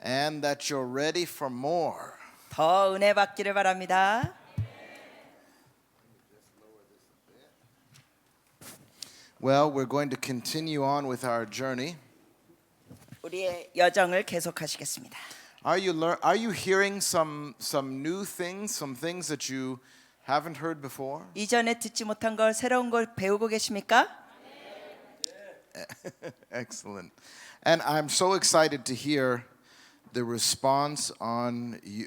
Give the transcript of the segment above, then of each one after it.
and that you're ready for more. 더 은혜 받기를 바랍니다. Well, we're going to continue on with our journey. 우리의 여정을 계속하시겠습니다. Are you hearing some new things, some things that you haven't heard before? 이전에 듣지 못한 걸 새로운 걸 배우고 계십니까? Excellent. And I'm so excited to hear the response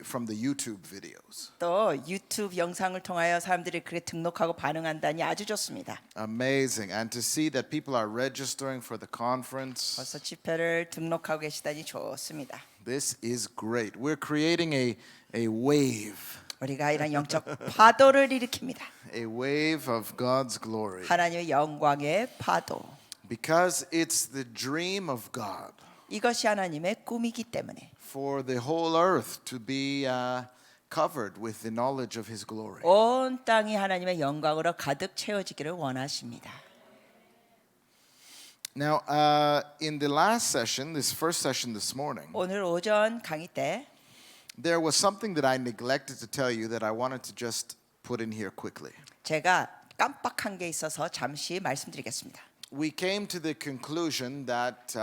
from the YouTube videos. 또 유튜브 영상을 통하여 사람들이 그렇게 등록하고 반응한다니 아주 좋습니다. Amazing. And to see that people are registering for the conference. 벌써 집회를 등록하고 계시다니 좋습니다. This is great. We're creating a wave. 우리가 이런 영적 파도를 일으킵니다. A wave of God's glory. 하나님의 영광의 파도. Because it's the dream of God 이것이 하나님의 꿈이기 때문에 for the whole earth to be covered with the knowledge of His glory. 온 땅이 하나님의 영광으로 가득 채워지기를 원하십니다. Now, in the last session, this first session this morning, 오늘 오전 강의 때 there was something that I neglected to tell you that I wanted to just put in here quickly. 제가 깜빡한 게 있어서 잠시 말씀드리겠습니다. We came to the conclusion that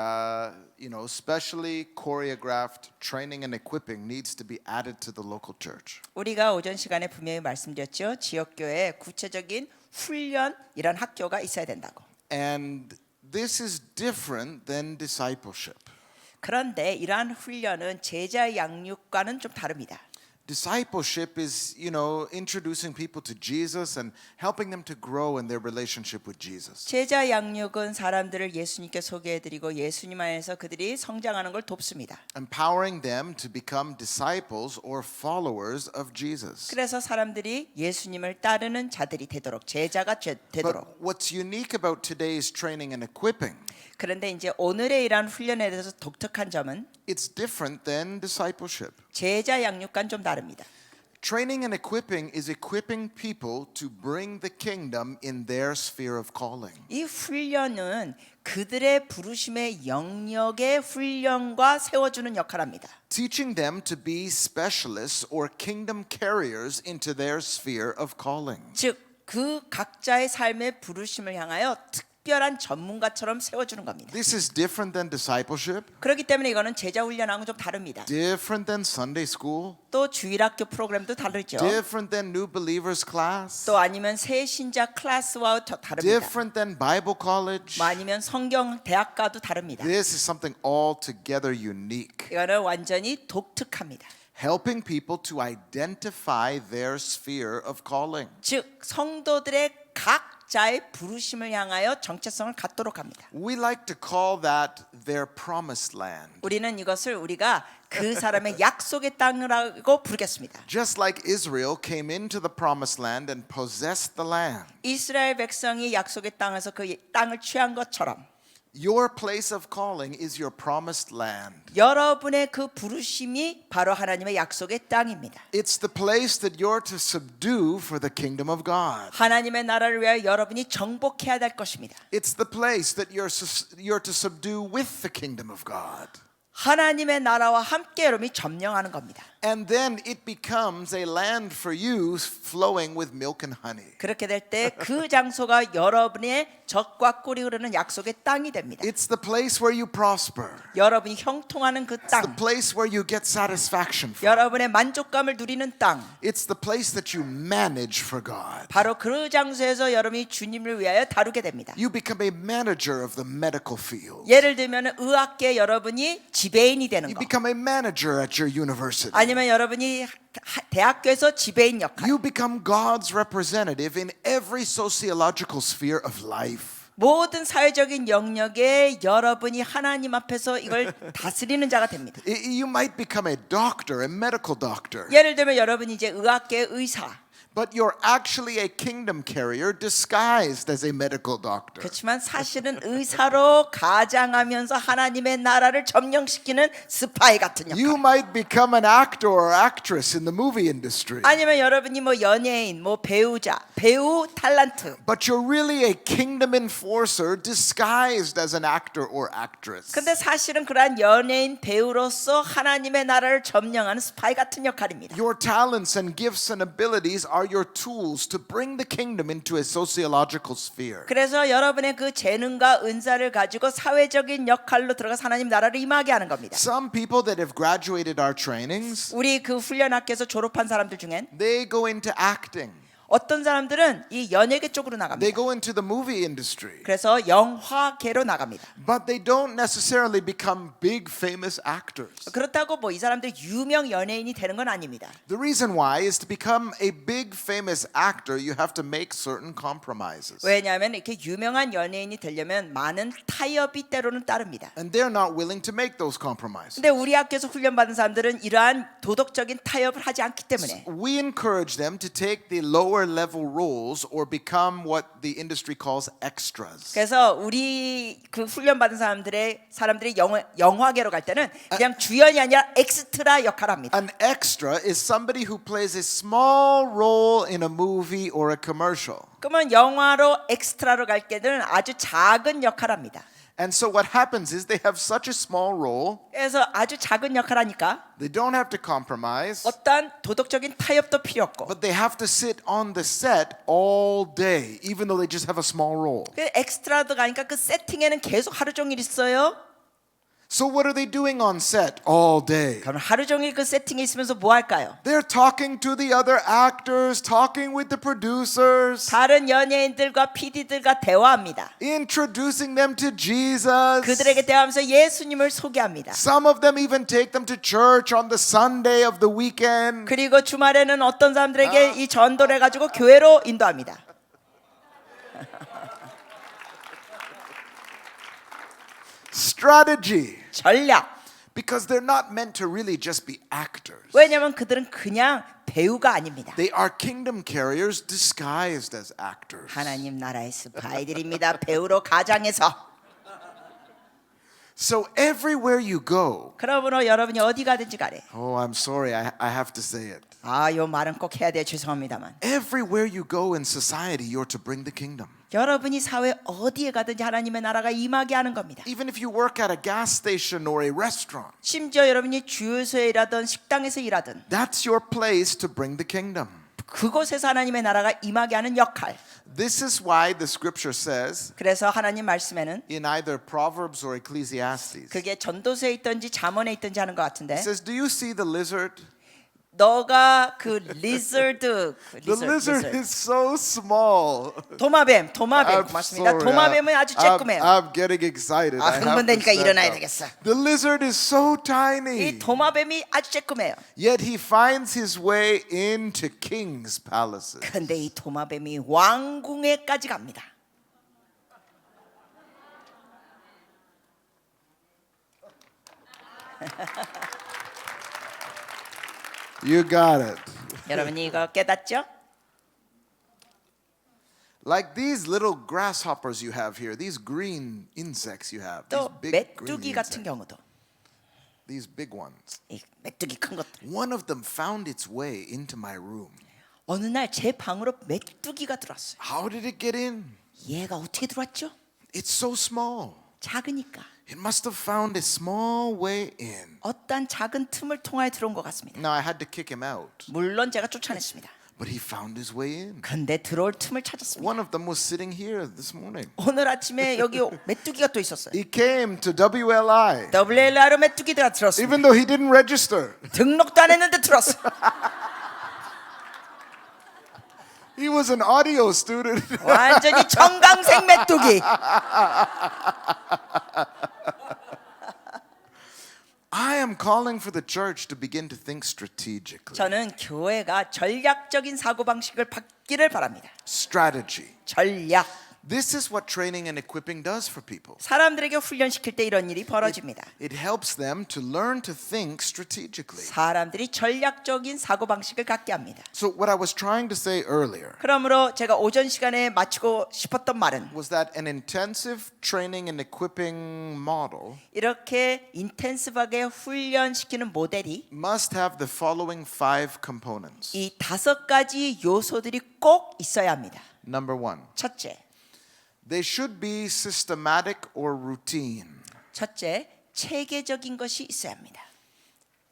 specially choreographed training and equipping needs to be added to the local church. 우리가 오전 시간에 분명히 말씀드렸죠. 지역교회에 구체적인 훈련 이런 학교가 있어야 된다고. And this is different than discipleship. 그런데 이러한 훈련은 제자 양육과는 좀 다릅니다. Discipleship is, introducing people to Jesus and helping them to grow in their relationship with Jesus. 제자 양육은 사람들을 예수님께 소개해드리고 예수님 안에서 그들이 성장하는 걸 돕습니다. Empowering them to become disciples or followers of Jesus. 그래서 사람들이 예수님을 따르는 자들이 되도록 제자가 되도록. But what's unique about today's training and equipping? 그런데 이제 오늘의 이러한 훈련에 대해서 독특한 점은 It's different than discipleship. 제자 양육과는 좀 다릅니다. Training and equipping is equipping people to bring the kingdom in their sphere of calling. 이 훈련은 그들의 부르심의 영역의 훈련과 세워주는 역할을 합니다. Teaching them to be specialists or kingdom carriers into their sphere of calling. 즉, 그 각자의 삶의 부르심을 향하여 특별한 전문가처럼 세워주는 겁니다. This is different than discipleship, 그렇기 때문에 이거는 제자 훈련하고는 좀 다릅니다. different than Sunday school, 또 주일학교 프로그램도 다르죠. different than new believers class, 또 아니면 새 신자 클래스와 더 다릅니다. different than Bible college. 뭐 아니면 성경 대학과도 다릅니다. This is something altogether unique. 이거는 완전히 독특합니다. Helping people to identify their sphere of calling. 즉 성도들의 각자의 부르심을 향하여 정체성을 갖도록 합니다. We like to call that their promised land. 우리는 이것을 우리가 그 사람의 약속의 땅이라고 부르겠습니다. Just like Israel came into the promised land and possessed the land. 이스라엘 백성이 약속의 땅에서 그 땅을 취한 것처럼 Your place of calling is your promised land. 여러분의 그 부르심이 바로 하나님의 약속의 땅입니다. It's the place that you're to subdue for the kingdom of God. 하나님의 나라를 위하여 여러분이 정복해야 될 것입니다. It's the place that you're to subdue with the kingdom of God. 하나님의 나라와 함께 여러분이 점령하는 겁니다. And then it becomes a land for you flowing with milk and honey. 그렇게 될 때 그 장소가 여러분의 젖과 꿀이 흐르는 약속의 땅이 됩니다. It's the place where you prosper. 여러분이 형통하는 그 It's the 땅, place where you get satisfaction from. 여러분의 만족감을 누리는 땅, It's the place that you manage for God. 바로 그 장소에서 여러분이 주님을 위하여 다루게 됩니다. You become a manager of the medical field. 예를 들면 의학계 여러분이 지배인이 되는 You 거, become a manager at your university. 아니면 여러분이 대학교에서 지배인 역할, You become God's representative in every sociological sphere of life. 모든 사회적인 영역에 여러분이 하나님 앞에서 이걸 다스리는 자가 됩니다. You might become a doctor, a medical doctor. 예를 들면 여러분이 이제 의학계 의사, But you're actually a kingdom carrier disguised as a medical doctor. 그렇지만 사실은 의사로 가장하면서 하나님의 나라를 점령시키는 스파이 같은 역할. You might become an actor or actress in the movie industry. 아니면 여러분이 뭐 연예인, 뭐 배우자, 배우 탤런트. But you're really a kingdom enforcer disguised as an actor or actress. 근데 사실은 그러한 연예인, 배우로서 하나님의 나라를 점령하는 스파이 같은 역할입니다. Your talents and gifts and abilities are your tools to bring the kingdom into a sociological sphere. 그래서 여러분의 그 재능과 은사를 가지고 사회적인 역할로 들어가서 하나님 나라를 임하게 하는 겁니다. Some people that have graduated our trainings, 우리 그 훈련 학교에서 졸업한 사람들 중엔 they go into acting. 어떤 사람들은 이 연예계 쪽으로 They 나갑니다. go into the movie industry. 그래서 영화계로 나갑니다. But they don't necessarily become big famous actors. 그렇다고 뭐 이 사람들 유명 연예인이 되는 건 아닙니다. The reason why is to become a big famous actor, you have to make certain compromises. 왜냐하면 이렇게 유명한 연예인이 되려면 많은 타협이 때로는 따릅니다. And they're not willing to make those compromises. 근데 우리 학교에서 훈련받은 사람들은 이러한 도덕적인 타협을 하지 않기 때문에 We encourage them to take the lower level roles or become what the industry calls extras. 그래서 우리 그 훈련받은 사람들이 영화계로 갈 때는 그냥 주연이 아니라 엑스트라 역할을 합니다. An extra is somebody who plays a small role in a movie or a commercial. 그러면 영화로 엑스트라로 갈 때는 아주 작은 역할을 합니다. And so what happens is they have such a small role, 그래서 아주 작은 역할 하니까 they don't have to compromise, 어떠한 도덕적인 타협도 필요 없고 but they have to sit on the set all day, even though they just have a small role. 그 엑스트라도 가니까 그 세팅에는 계속 하루 종일 있어요. So what are they doing on set all day? 그럼 하루 종일 그 세팅에 있으면서 뭐 할까요? They're talking to the other actors, talking with the producers, 다른 연예인들과 PD들과 대화합니다. introducing them to Jesus. 그들에게 대화하면서 예수님을 소개합니다. Some of them even take them to church on the Sunday of the weekend. 그리고 주말에는 어떤 사람들에게 이 전도를 해가지고 교회로 인도합니다. Strategy. 전략. Because they're not meant to really just be actors. 왜냐하면 그들은 그냥 배우가 아닙니다. They are kingdom carriers disguised as actors. 하나님 나라의 스파이들입니다. 배우로 가장해서. So everywhere you go, 그러므로 여러분이 어디 가든지 가래. oh, I'm sorry, I have to say it. 요 말은 꼭 해야 돼요. 죄송합니다만. Everywhere you go in society, you're to bring the kingdom. 여러분이 사회 어디에 가든지 하나님의 나라가 임하게 하는 겁니다. Even if you work at a gas station or a restaurant, 심지어 여러분이 주유소에 일하든 식당에서 일하든 that's your place to bring the kingdom. 그곳에서 하나님의 나라가 임하게 하는 역할. This is why the scripture says 그래서 하나님 말씀에는 in either Proverbs or Ecclesiastes, 그게 전도서에 있든지 잠언에 있든지 하는 것 같은데 it says, do you see the lizard? 너가 그 리저드 The lizard is so small. 도마뱀 I'm 고맙습니다. sorry, 도마뱀은 아주 쬐끔해요. I'm getting excited. I have to 흥분되니까 stand 일어나야 up. 되겠어. The lizard is so 이 tiny. 도마뱀이 아주 쬐끔해요. Yet he finds his way into kings' palaces. 근데 이 도마뱀이 왕궁에까지 갑니다. You got it. 여러분이 이거 깨닫죠? Like these little grasshoppers you have here, these green insects you have, these 또 big green 메뚜기 같은 insects, 경우도 these big ones. 이 메뚜기 큰 것들. One of them found its way into my room. 어느 날 제 방으로 메뚜기가 들어왔어요. How did it get in? 얘가 어떻게 들어왔죠? It's so small. 작으니까 It must have found a small way in. 어떤 작은 틈을 통하여 들어온 것 같습니다. Now I had to kick him out, 물론 제가 쫓아냈습니다. but he found his way in. 근데 들어올 틈을 찾았습니다. One of them was sitting here this morning. 오늘 아침에 여기 메뚜기가 또 있었어요. He came to WLI, WLR로 메뚜기가 들었습니다. even though he didn't register. 등록도 안 했는데 들었어. He was an audio student. 완전히 청강생 메뚜기. I am calling for the church to begin to think strategically. 저는 교회가 전략적인 사고 방식을 받기를 바랍니다. Strategy. 전략. This is what training and equipping does for people. 사람들에게 훈련시킬 때 이런 일이 벌어집니다. It helps them to learn to think strategically. 사람들이 전략적인 사고 방식을 갖게 합니다. So what I was trying to say earlier 그러므로 제가 오전 시간에 마치고 싶었던 말은 was that an intensive training and equipping model 이렇게 인텐시브하게 훈련시키는 모델이 must have the following 5 components. 이 5가지 요소들이 꼭 있어야 합니다. Number 1, 첫째, they should be systematic or routine. 체계적인 것이 있어야 합니다.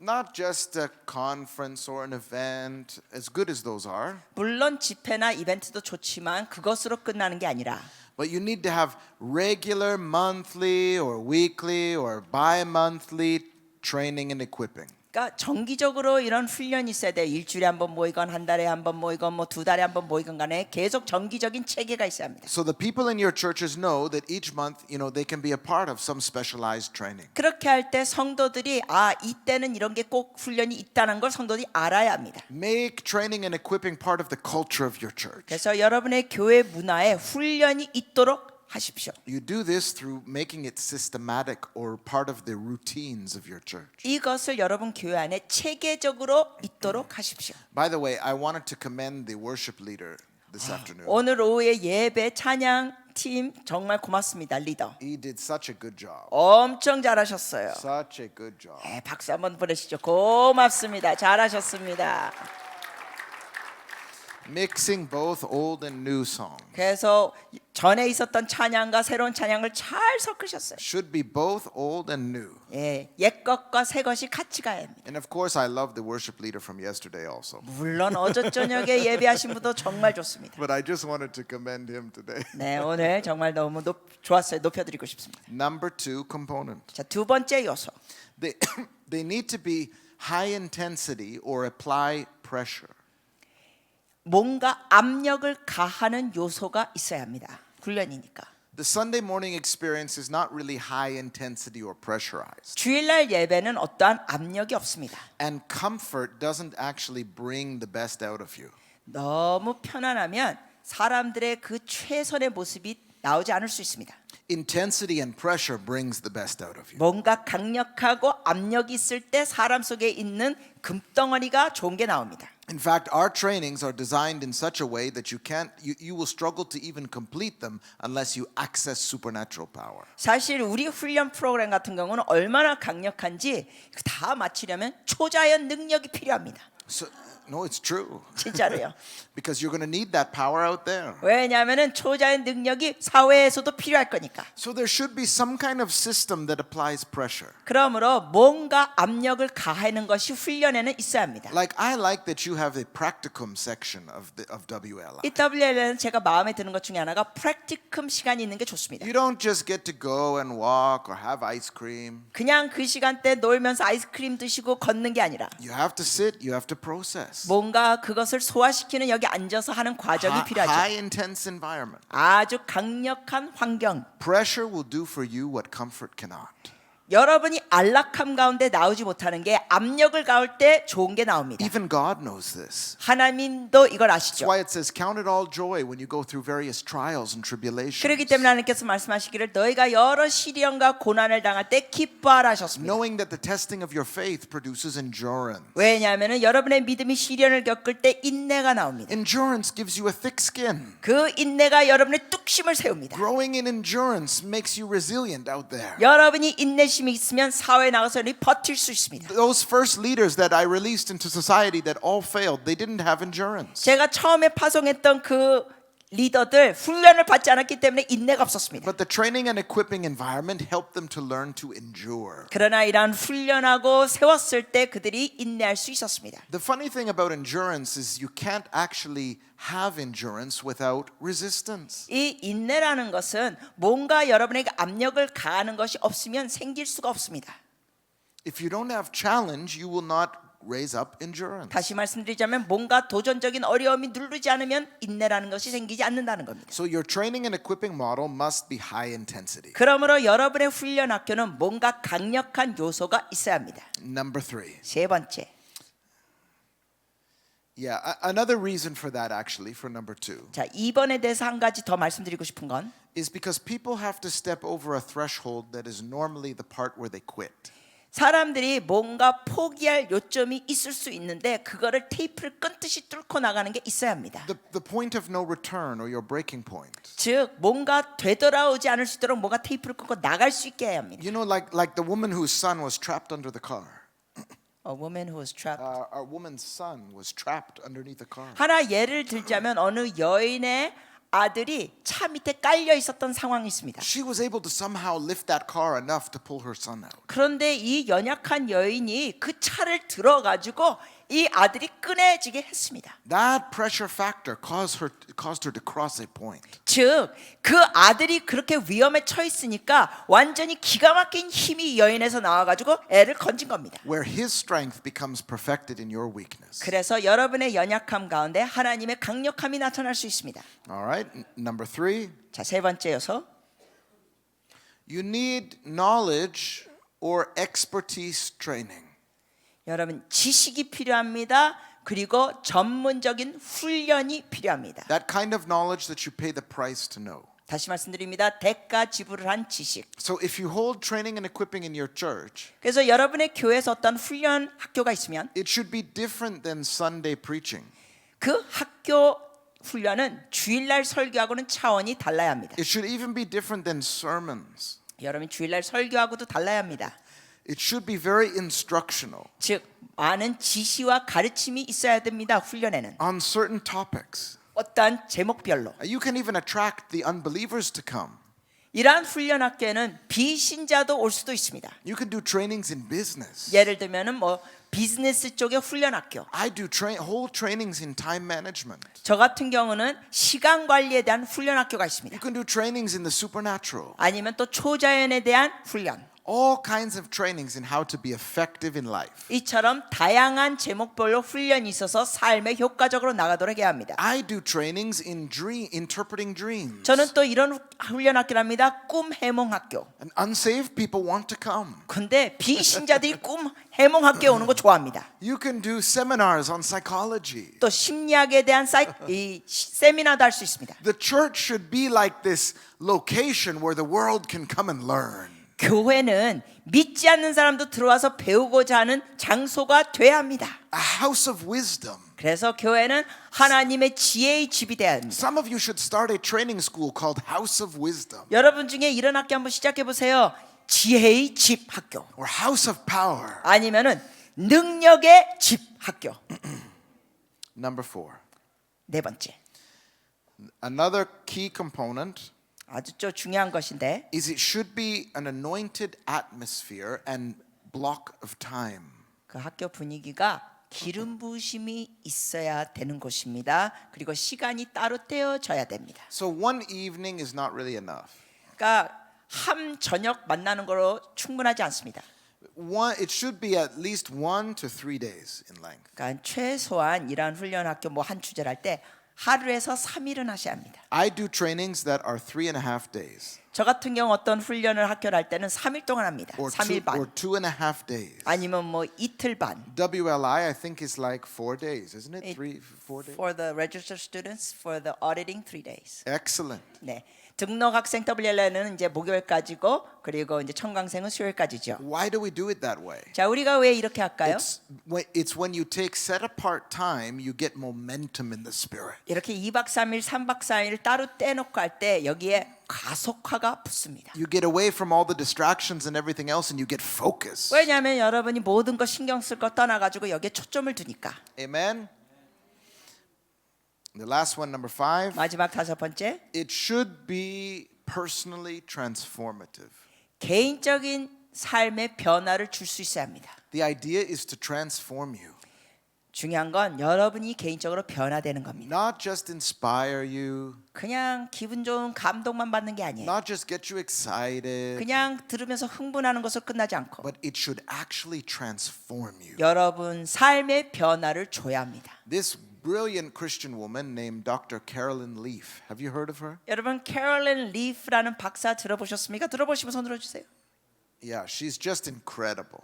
Not just a conference or an event, as good as those are, 물론 집회나 이벤트도 좋지만 그것으로 끝나는 게 아니라 but you need to have regular monthly or weekly or bi-monthly training and equipping. 그러니까 정기적으로 이런 훈련이 있어야 돼요. 일주일에 한 번 모이건 한 달에 한 번 모이건 뭐 2달에 한 번 모이건 간에 계속 정기적인 체계가 있어야 합니다. So the people in your churches know that each month, they can be a part of some specialized training. 그렇게 할 때 성도들이 이때는 이런 게 꼭 훈련이 있다는 걸 성도들이 알아야 합니다. Make training and equipping part of the culture of your church. 그래서 여러분의 교회 문화에 훈련이 있도록 하십시오. You do this through making it systematic or part of the routines of your church. 이것을 여러분 교회 안에 체계적으로 있도록 하십시오. By the way, I wanted to commend the worship leader this afternoon. 오늘 오후에 예배 찬양 팀 정말 고맙습니다. 리더. He did such a good job. 엄청 잘하셨어요. Such a good job. 네, 박수 한번 보내시죠. 고맙습니다. 잘하셨습니다. Mixing both old and new songs. 그래서 전에 있었던 찬양과 새로운 찬양을 잘 섞으셨어요. Should be both old and new. 예, 옛 것과 새 것이 같이 가야 합니다. And of course, I love the worship leader from yesterday also. 물론 어제 저녁에 예배하신 분도 정말 좋습니다. But I just wanted to commend him today. 네, 오늘 정말 너무 좋았어요. 높여드리고 싶습니다. Number 2 component. 자, 두 번째 요소. They need to be high intensity or apply pressure. 뭔가 압력을 가하는 요소가 있어야 합니다. 훈련이니까. The Sunday morning experience is not really high intensity or pressurized. 주일날 예배는 어떠한 압력이 없습니다. And comfort doesn't actually bring the best out of you. 너무 편안하면 사람들의 그 최선의 모습이 나오지 않을 수 있습니다. Intensity and pressure brings the best out of you. 뭔가 강력하고 압력이 있을 때 사람 속에 있는 금덩어리가 좋은 게 나옵니다. In fact, our trainings are designed in such a way that you will struggle to even complete them unless you access supernatural power. 사실 우리 훈련 프로그램 같은 경우는 얼마나 강력한지 다 마치려면 초자연 능력이 필요합니다. So, no, it's true. 진짜로요. Because you're going to need that power out there. 왜냐하면은 초자연 능력이 사회에서도 필요할 거니까. So there should be some kind of system that applies pressure. 그러므로 뭔가 압력을 가하는 것이 훈련에는 있어야 합니다. Like I like that you have a practicum section of WLI. 이 WL에는 제가 마음에 드는 것 중에 하나가 프랙티컴 시간이 있는 게 좋습니다. You don't just get to go and walk or have ice cream. 그냥 그 시간대 놀면서 아이스크림 드시고 걷는 게 아니라 You have to sit, you have to process. 뭔가 그것을 소화시키는 여기 앉아서 하는 과정이 필요하죠. High intense environment. 아주 강력한 환경. Pressure will do for you what comfort cannot. 여러분이 안락함 가운데 나오지 못하는 게 압력을 가할 때 좋은 게 나옵니다. Even God knows this. 하나님도 이걸 That's 아시죠. why it says, count it all joy when you go through various trials and tribulations. 그렇기 때문에 하나님께서 말씀하시기를 너희가 여러 시련과 고난을 당할 때 기뻐하라 하셨습니다. Knowing that the testing of your faith produces endurance. 왜냐하면 여러분의 믿음이 시련을 겪을 때 인내가 나옵니다. Endurance gives you a thick skin. 그 인내가 여러분의 뚝심을 세웁니다. Growing in endurance makes you resilient out there. 여러분이 인내심이 있으면 사회에 나가서 버틸 수 있습니다. Those first leaders that I released into society that all failed, they didn't have endurance. 제가 처음에 파송했던 그 리더들 훈련을 받지 않았기 때문에 인내가 없었습니다. But the training and equipping environment helped them to learn to endure. 그러나 이러한 훈련하고 세웠을 때 그들이 인내할 수 있었습니다. The funny thing about endurance is you can't actually have endurance without resistance. 이 인내라는 것은 뭔가 여러분에게 압력을 가하는 것이 없으면 생길 수가 없습니다. If you don't have challenge, you will not raise up endurance. 다시 말씀드리자면 뭔가 도전적인 어려움이 누르지 않으면 인내라는 것이 생기지 않는다는 겁니다. So your training and equipping model must be high intensity. 그러므로 여러분의 훈련 학교는 뭔가 강력한 요소가 있어야 합니다. Number 3. 세 번째, Yeah, another reason for that actually, for number 2, 자, 2번에 대해서 한 가지 더 말씀드리고 싶은 건 is because people have to step over a threshold that is normally the part where they quit. 사람들이 뭔가 포기할 요점이 있을 수 있는데 그거를 테이프를 끊듯이 뚫고 나가는 게 있어야 합니다. The point of no return or your breaking point. 즉 뭔가 되돌아오지 않을 수 있도록 뭔가 테이프를 끊고 나갈 수 있게 해야 합니다. You know, like the woman whose son was trapped under the car. A woman who was trapped. Our woman's son was trapped underneath the car. 하나 예를 들자면 어느 여인의 아들이 차 밑에 깔려 있었던 상황이 있습니다. She was able to somehow lift that car enough to pull her son out. 그런데 이 연약한 여인이 그 차를 들어가지고 이 아들이 꺼내지게 했습니다. That pressure factor caused her to cross a point. 즉 그 아들이 그렇게 위험에 처했으니까 완전히 기가 막힌 힘이 여인에서 나와가지고 애를 건진 겁니다. Where his strength becomes perfected in your weakness. 그래서 여러분의 연약함 가운데 하나님의 강력함이 나타날 수 있습니다. All right, number 3. 자, 세 번째 요소. You need knowledge or expertise training. 여러분 지식이 필요합니다. 그리고 전문적인 훈련이 필요합니다. That kind of knowledge that you pay the price to know. 다시 말씀드립니다. 대가 지불을 한 지식. So if you hold training and equipping in your church, 그래서 여러분의 교회에서 어떤 훈련 학교가 있으면 it should be different than Sunday preaching. 그 학교 훈련은 주일날 설교하고는 차원이 달라야 합니다. It should even be different than sermons. 여러분 주일날 설교하고도 달라야 합니다. It should be very instructional 즉 많은 지시와 가르침이 있어야 됩니다. 훈련에는 on certain topics. 어떠한 제목별로. You can even attract the unbelievers to come. 이러한 훈련 학교에는 비신자도 올 수도 있습니다. You can do trainings in business. 예를 들면은 뭐 비즈니스 쪽의 훈련 학교. I do whole trainings in time management. 저 같은 경우는 시간 관리에 대한 훈련 학교가 있습니다. You can do trainings in the supernatural. 아니면 또 초자연에 대한 훈련. All kinds of trainings in how to be effective in life. 이처럼 다양한 제목별로 훈련이 있어서 삶에 효과적으로 나가도록 해야 합니다. I do trainings in interpreting dreams. 저는 또 이런 훈련 학교랍니다. 꿈 해몽 학교. And unsaved people want to come. 근데 비신자들이 꿈 해몽 학교에 오는 거 좋아합니다. You can do seminars on psychology. 또 심리학에 대한 이 세미나도 할 수 있습니다. The church should be like this location where the world can come and learn. 교회는 믿지 않는 사람도 들어와서 배우고자 하는 장소가 돼야 합니다. A house of wisdom. 그래서 교회는 하나님의 지혜의 집이 돼야 합니다. Some of you should start a training school called House of Wisdom 여러분 중에 이런 학교 한번 시작해 보세요. 지혜의 집 학교. or House of Power. 아니면은 능력의 집 학교. Number 4. 네 번째. Another key component 아주 좀 중요한 것인데 is it should be an anointed atmosphere and block of time. 그 학교 분위기가 기름 부으심이 있어야 되는 곳입니다. 그리고 시간이 따로 떼어져야 됩니다. So one evening is not really enough. 그러니까 한 저녁 만나는 거로 충분하지 않습니다. It should be at least 1 to 3 days in length. 그러니까 최소한 이러한 훈련 학교 뭐 한 주제를 할 때 하루에서 3일은 하셔야 합니다. I do trainings that are 3.5 days 저 같은 경우 어떤 훈련을 학교를 할 때는 3일 동안 합니다. or 3일 반 2.5 days. 아니면 뭐 이틀 반. WLI I think is like 4 days, isn't it? 4 days. For the registered students, for the auditing 3 days. Excellent. 네. 등록 학생 WLN은 이제 목요일까지고 그리고 이제 청강생은 수요일까지죠. Why do we do it that way? 자, 우리가 왜 이렇게 할까요? It's when you take set apart time, you get momentum in the spirit. 이렇게 2박 3일, 3박 4일 따로 떼놓고 할 때 여기에 가속화가 붙습니다. You get away from all the distractions and everything else and you get focus. 왜냐하면 여러분이 모든 거 신경 쓸 거 떠나가지고 여기에 초점을 두니까. Amen. The last one, number 5. 마지막 다섯 번째, It should be personally transformative. 개인적인 삶의 변화를 줄 수 있어야 합니다. The idea is to transform you, 중요한 건 여러분이 개인적으로 변화되는 겁니다. not just inspire you, 그냥 기분 좋은 감동만 받는 게 아니에요. not just get you excited, 그냥 들으면서 흥분하는 것으로 끝나지 않고 but it should actually transform you. 여러분 삶의 변화를 줘야 합니다. This brilliant Christian woman named Dr. Carolyn Leaf. Have you heard of her? 여러분 캐롤린 리프라는 박사 들어보셨습니까? 들어보시면 손 들어주세요. Yeah, she's just incredible.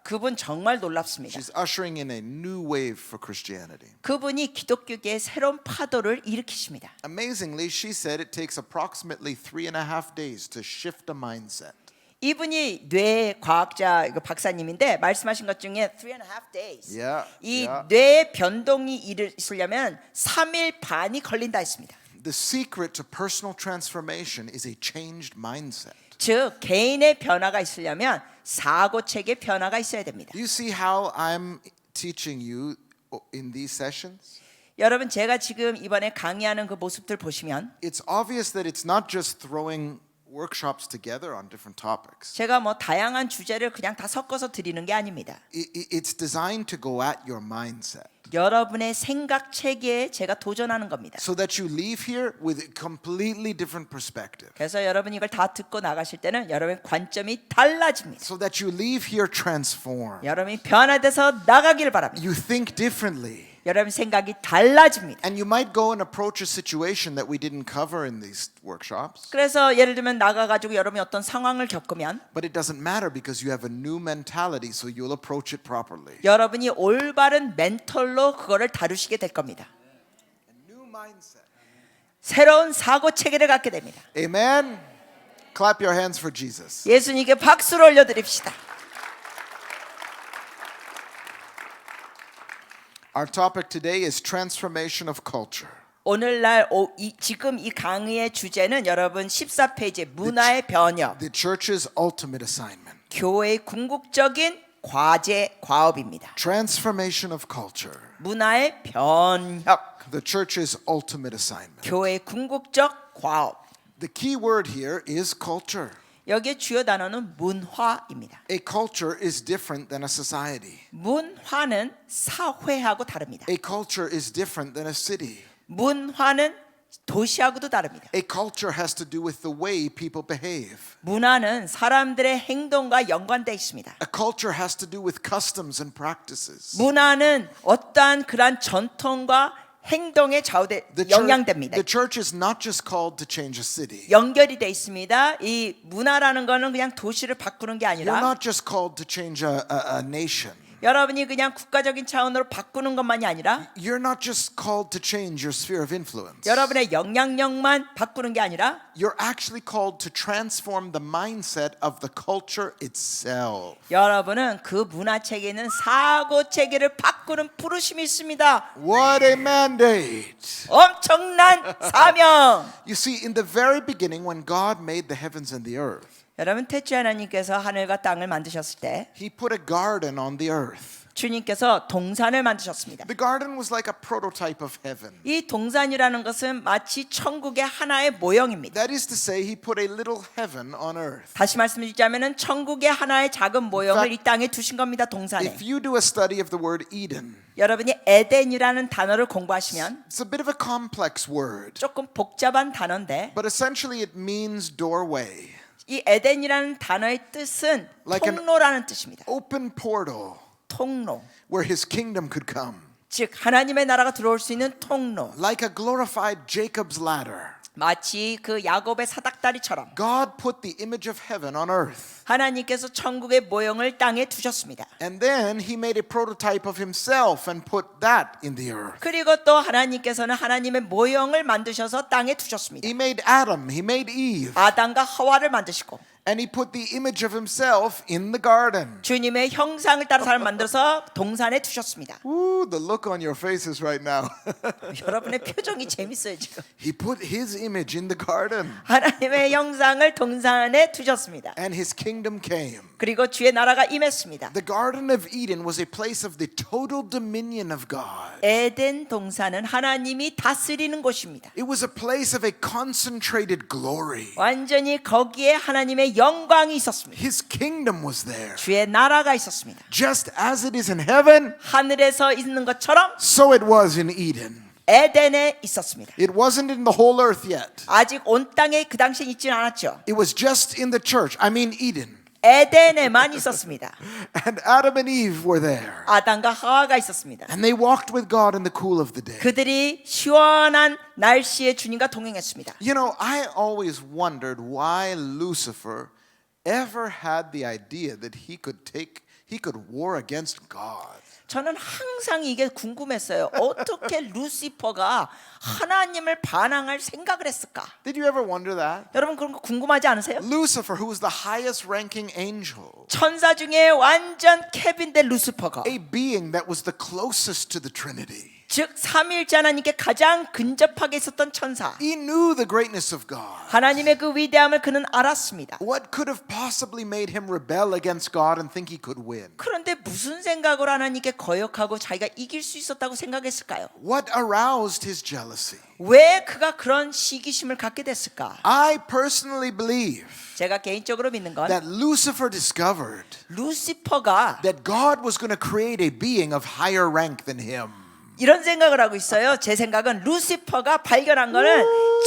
그분 정말 놀랍습니다. She's ushering in a new wave for Christianity. 그분이 기독교계의 새로운 파도를 일으키십니다. Amazingly, she said it takes approximately 3.5 days to shift a mindset. 이분이 뇌 과학자 박사님인데 말씀하신 것 중에 3.5 days. Yeah, 이 yeah. 뇌 변동이 있으려면 3일 반이 걸린다 했습니다. The secret to personal transformation is a changed mindset. 즉 개인의 변화가 있으려면 사고 체계 변화가 있어야 됩니다. Do you see how I'm teaching you in these sessions? 여러분 제가 지금 이번에 강의하는 그 모습들 보시면 It's obvious that it's not just throwing workshops together on different topics. 제가 뭐 다양한 주제를 그냥 다 섞어서 드리는 게 아닙니다. It's designed to go at your mindset 여러분의 생각 체계에 제가 도전하는 겁니다. so that you leave here with a completely different perspective. 그래서 여러분이 이걸 다 듣고 나가실 때는 여러분의 관점이 달라집니다. So that you leave here transformed. 여러분이 변화돼서 나가길 바랍니다. You think differently. 여러분 생각이 달라집니다. And you might go and approach a situation that we didn't cover in these workshops. 그래서 예를 들면 나가가지고 여러분이 어떤 상황을 겪으면 But it doesn't matter because you have a new mentality, so you'll approach it properly. 여러분이 올바른 멘털로 그거를 다루시게 될 겁니다. A new mindset. 새로운 사고 체계를 갖게 됩니다. Amen. Clap your hands for Jesus. 예수님께 박수를 올려드립시다. Our topic today is transformation of culture. 오늘날 지금 이 강의의 주제는 여러분 14페이지 문화의 변혁, The church's ultimate assignment. 교회의 궁극적인 과제 과업입니다. Transformation of culture. 문화의 변혁, The church's ultimate assignment. 교회의 궁극적 과업. The key word here is culture. 여기에 주요 단어는 문화입니다. A culture is different than a society. 문화는 사회하고 다릅니다. A culture is different than a city. 문화는 도시하고도 다릅니다. A culture has to do with the way people behave. 문화는 사람들의 행동과 연관되어 있습니다. A culture has to do with customs and practices. 문화는 어떠한 그런 전통과 행동에 영향됩니다. The church is not just called to change a city. 연결이 돼 있습니다. 이 문화라는 거는 그냥 도시를 바꾸는 게 You're 아니라 not just called to change a nation. 여러분이 그냥 국가적인 차원으로 바꾸는 것만이 아니라 You're not just called to change your sphere of influence. 여러분의 영향력만 바꾸는 게 아니라 You're actually called to transform the mindset of the culture itself. 여러분은 그 문화 체계에 있는 사고 체계를 바꾸는 부르심이 있습니다. What a mandate! 엄청난 사명. You see, in the very beginning, when God made the heavens and the earth, 여러분 태초에 하나님께서 하늘과 땅을 만드셨을 때 He put a garden on the earth. 주님께서 동산을 만드셨습니다. The garden was like a prototype of heaven. 이 동산이라는 것은 마치 천국의 하나의 모형입니다. That is to say, He put a little heaven on earth. 다시 말씀드리자면은 천국의 하나의 작은 모형을 이 땅에 두신 겁니다. 동산에. If you do a study of the word Eden, 여러분이 에덴이라는 단어를 공부하시면 it's a bit of a complex word, 조금 복잡한 단어인데 but essentially it means doorway, 이 에덴이라는 단어의 뜻은 Like an- 통로라는 뜻입니다. open portal 통로. where His kingdom could come, 즉 하나님의 나라가 들어올 수 있는 통로. like a glorified Jacob's ladder. 마치 그 야곱의 사닥다리처럼 God put the image of heaven on earth. 하나님께서 천국의 모형을 땅에 두셨습니다. And then He made a prototype of Himself and put that in the earth. 그리고 또 하나님께서는 하나님의 모형을 만드셔서 땅에 두셨습니다. He made Adam, He made Eve, 아담과 하와를 만드시고 and He put the image of Himself in the garden. 주님의 형상을 따라 사람 만들어서 동산에 두셨습니다. Ooh, the look on your faces right now. 여러분의 표정이 재밌어요 지금. He put His image in the garden, 하나님의 형상을 동산에 두셨습니다. and His kingdom came. 그리고 주의 나라가 임했습니다. The Garden of Eden was a place of the total dominion of God. 에덴 동산은 하나님이 다스리는 곳입니다. It was a place of a concentrated glory. 완전히 거기에 하나님의 영광이 있었습니다. His kingdom was there. 주의 나라가 있었습니다. Just as it is in heaven, 하늘에서 있는 것처럼 so it was in Eden. 에덴에 있었습니다. It wasn't in the whole earth yet. 아직 온 땅에 그 당시에 있지는 않았죠. It was just in the church, I mean Eden. 에덴에만 있었습니다. And Adam and Eve were there. 아담과 하와가 있었습니다. And they walked with God in the cool of the day. 그들이 시원한 날씨에 주님과 동행했습니다. You know, I always wondered why Lucifer ever had the idea that he could war against God. 저는 항상 이게 궁금했어요. 어떻게 루시퍼가 하나님을 반항할 생각을 했을까? Did you ever wonder that? 여러분 그런 거 궁금하지 않으세요? Lucifer, who was the highest ranking angel, 천사 중에 완전 캡인데 루시퍼가 a being that was the closest to the Trinity. 즉 삼위일체 하나님께 가장 근접하게 있었던 천사. He knew the greatness of God. 하나님의 그 위대함을 그는 알았습니다. What could have possibly made him rebel against God and think he could win? 그런데 무슨 생각으로 하나님께 거역하고 자기가 이길 수 있었다고 생각했을까요? What aroused his jealousy? 왜 그가 그런 시기심을 갖게 됐을까? I personally believe 제가 개인적으로 믿는 건 that Lucifer discovered 루시퍼가 that God was going to create a being of higher rank than him. 이런 생각을 하고 있어요. 제 생각은 루시퍼가 발견한 거는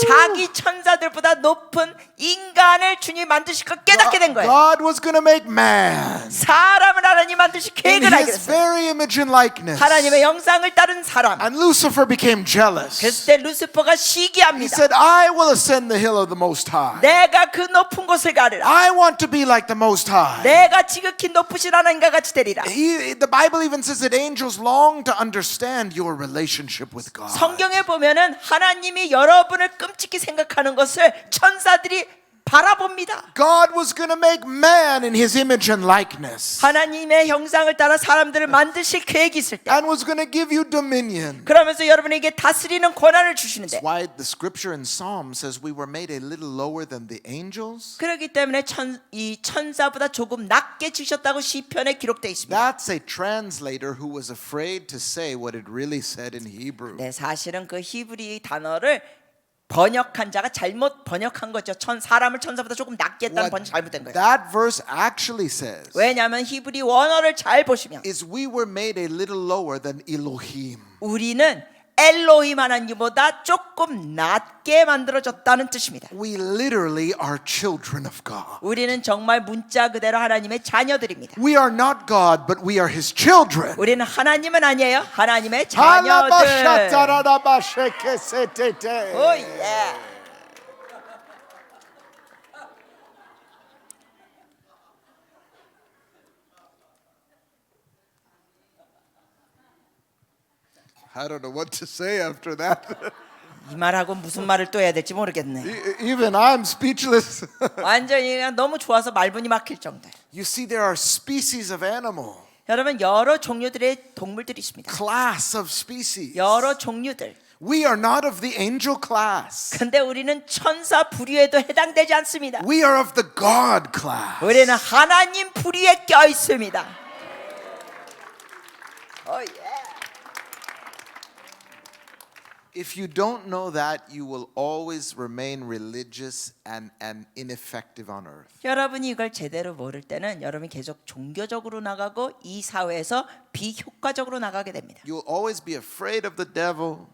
자기 천사들보다 높은 인간을 주님이 만드실 걸 깨닫게 된 거예요. God was going to make man 사람을 하나님 만드실 in 계획을 하게 his 됐어요. very image and likeness. 하나님의 영상을 따른 사람. And Lucifer became jealous. 그랬을 때 루시퍼가 He 시기합니다. said, I will ascend the hill of the Most High. 내가 그 높은 곳을 가리라. I want to be like the Most High. 내가 지극히 높으신 하나님과 같이 되리라. The Bible even says that angels long to understand your relationship with God. 성경에 보면은 하나님이 여러분을 끔찍히 생각하는 것을 천사들이 바라봅니다. God was going to make man in his image and likeness 하나님의 형상을 따라 사람들을 만드실 계획이 있을 때 and was going to give you dominion. 그러면서 여러분에게 다스리는 권한을 주시는데 Why the scripture in Psalm says we were made a little lower than the angels? 그렇기 때문에 이 천사보다 조금 낮게 지셨다고 시편에 기록되어 있습니다. That's a translator who was afraid to say what it really said in Hebrew. 네, 사실은 그 히브리 단어를 번역한 자가 잘못 번역한 거죠. 사람을 천사보다 조금 낮게 했다는 번역 잘못된 거예요. That verse actually says 왜냐하면 히브리 원어를 잘 보시면 is we were made a little lower than Elohim. 우리는 엘로힘 하나님보다 조금 낮게 만들어졌다는 뜻입니다. We literally are children of God. 우리는 정말 문자 그대로 하나님의 자녀들입니다. We are not God, but we are His children. 우리는 하나님은 아니에요. 하나님의 자녀들. 오 예. I don't know what to say after that. 이 말하고 무슨 말을 또 해야 될지 모르겠네. Even I'm speechless. 완전히 그냥 너무 좋아서 말문이 막힐 정도. You see, there are species of animal, 여러분 여러 종류들의 동물들이 있습니다. class of species. 여러 종류들. We are not of the angel class. 근데 우리는 천사 부류에도 해당되지 않습니다. We are of the God class. 우리는 하나님 부류에 껴 있습니다. 오 예. If you don't know that, you will always remain religious and ineffective on earth. 여러분이 이걸 제대로 모를 때는 여러분이 계속 종교적으로 나가고 이 사회에서 비효과적으로 나가게 됩니다. You'll always be afraid of the devil,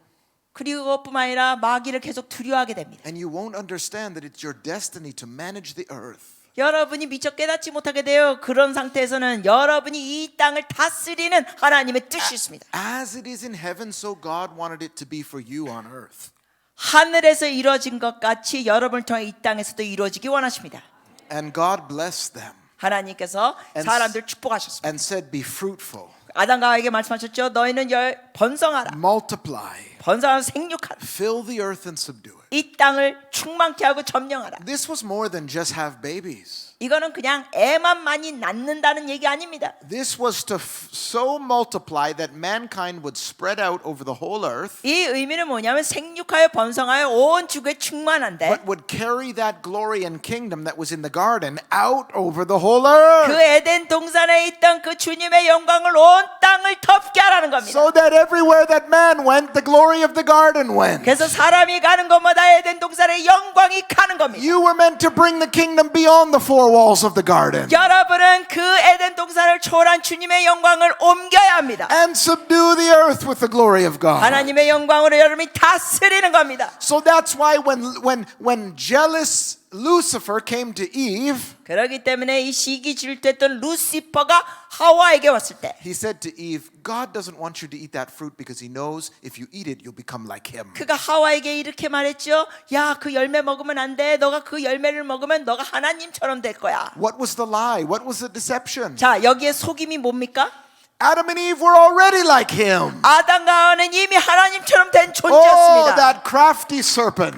그리고 그것뿐만 아니라 마귀를 계속 두려워하게 됩니다. and you won't understand that it's your destiny to manage the earth. 여러분이 미처 깨닫지 못하게 돼요. 그런 상태에서는 여러분이 이 땅을 다스리는 하나님의 뜻이 있습니다. As it is in heaven, so God wanted it to be for you on earth. 하늘에서 이루어진 것 같이 여러분을 통해 이 땅에서도 이루어지기 원하십니다. And God blessed them 하나님께서 사람들 축복하셨습니다. and said, be fruitful, 아담과 하와에게 말씀하셨죠. 너희는 번성하라. multiply, 번성하라 생육하라. fill the earth and subdue it. 이 땅을 충만케 하고 점령하라. This was more than just have babies. 이거는 그냥 애만 많이 낳는다는 얘기 아닙니다. This was to so multiply that mankind would spread out over the whole earth, 이 의미는 뭐냐면 생육하여 번성하여 온 지구에 충만한데 but would carry that glory and kingdom that was in the garden out over the whole 그 earth. 에덴 동산에 있던 그 주님의 영광을 온 땅을 덮게 하라는 겁니다. So that everywhere that man went, the glory of the garden went. 그래서 사람이 가는 곳마다 에덴 동산의 영광이 가는 겁니다. You were meant to bring the kingdom beyond the four walls of the garden 여러분은 그 에덴 동산을 초월한 주님의 영광을 옮겨야 합니다. and subdue the earth with the glory of God. 하나님의 영광으로 여러분이 다스리는 겁니다. So that's why when jealous Lucifer came to Eve, 그렇기 때문에 이 시기 질투했던 루시퍼가 하와에게 왔을 때 he said to Eve, God doesn't want you to eat that fruit because he knows if you eat it, you'll become like him. 그가 하와에게 이렇게 말했죠. 야, 그 열매 먹으면 안 돼. 너가 그 열매를 먹으면 너가 하나님처럼 될 거야. What was the lie? What was the deception? 자, 여기에 속임이 뭡니까? Adam and Eve were already like him. 아담과 하와는 이미 하나님처럼 된 Oh, 존재였습니다. that crafty serpent.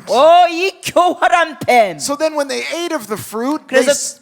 이 교활한 뱀. So then when they ate of the fruit, they 그래서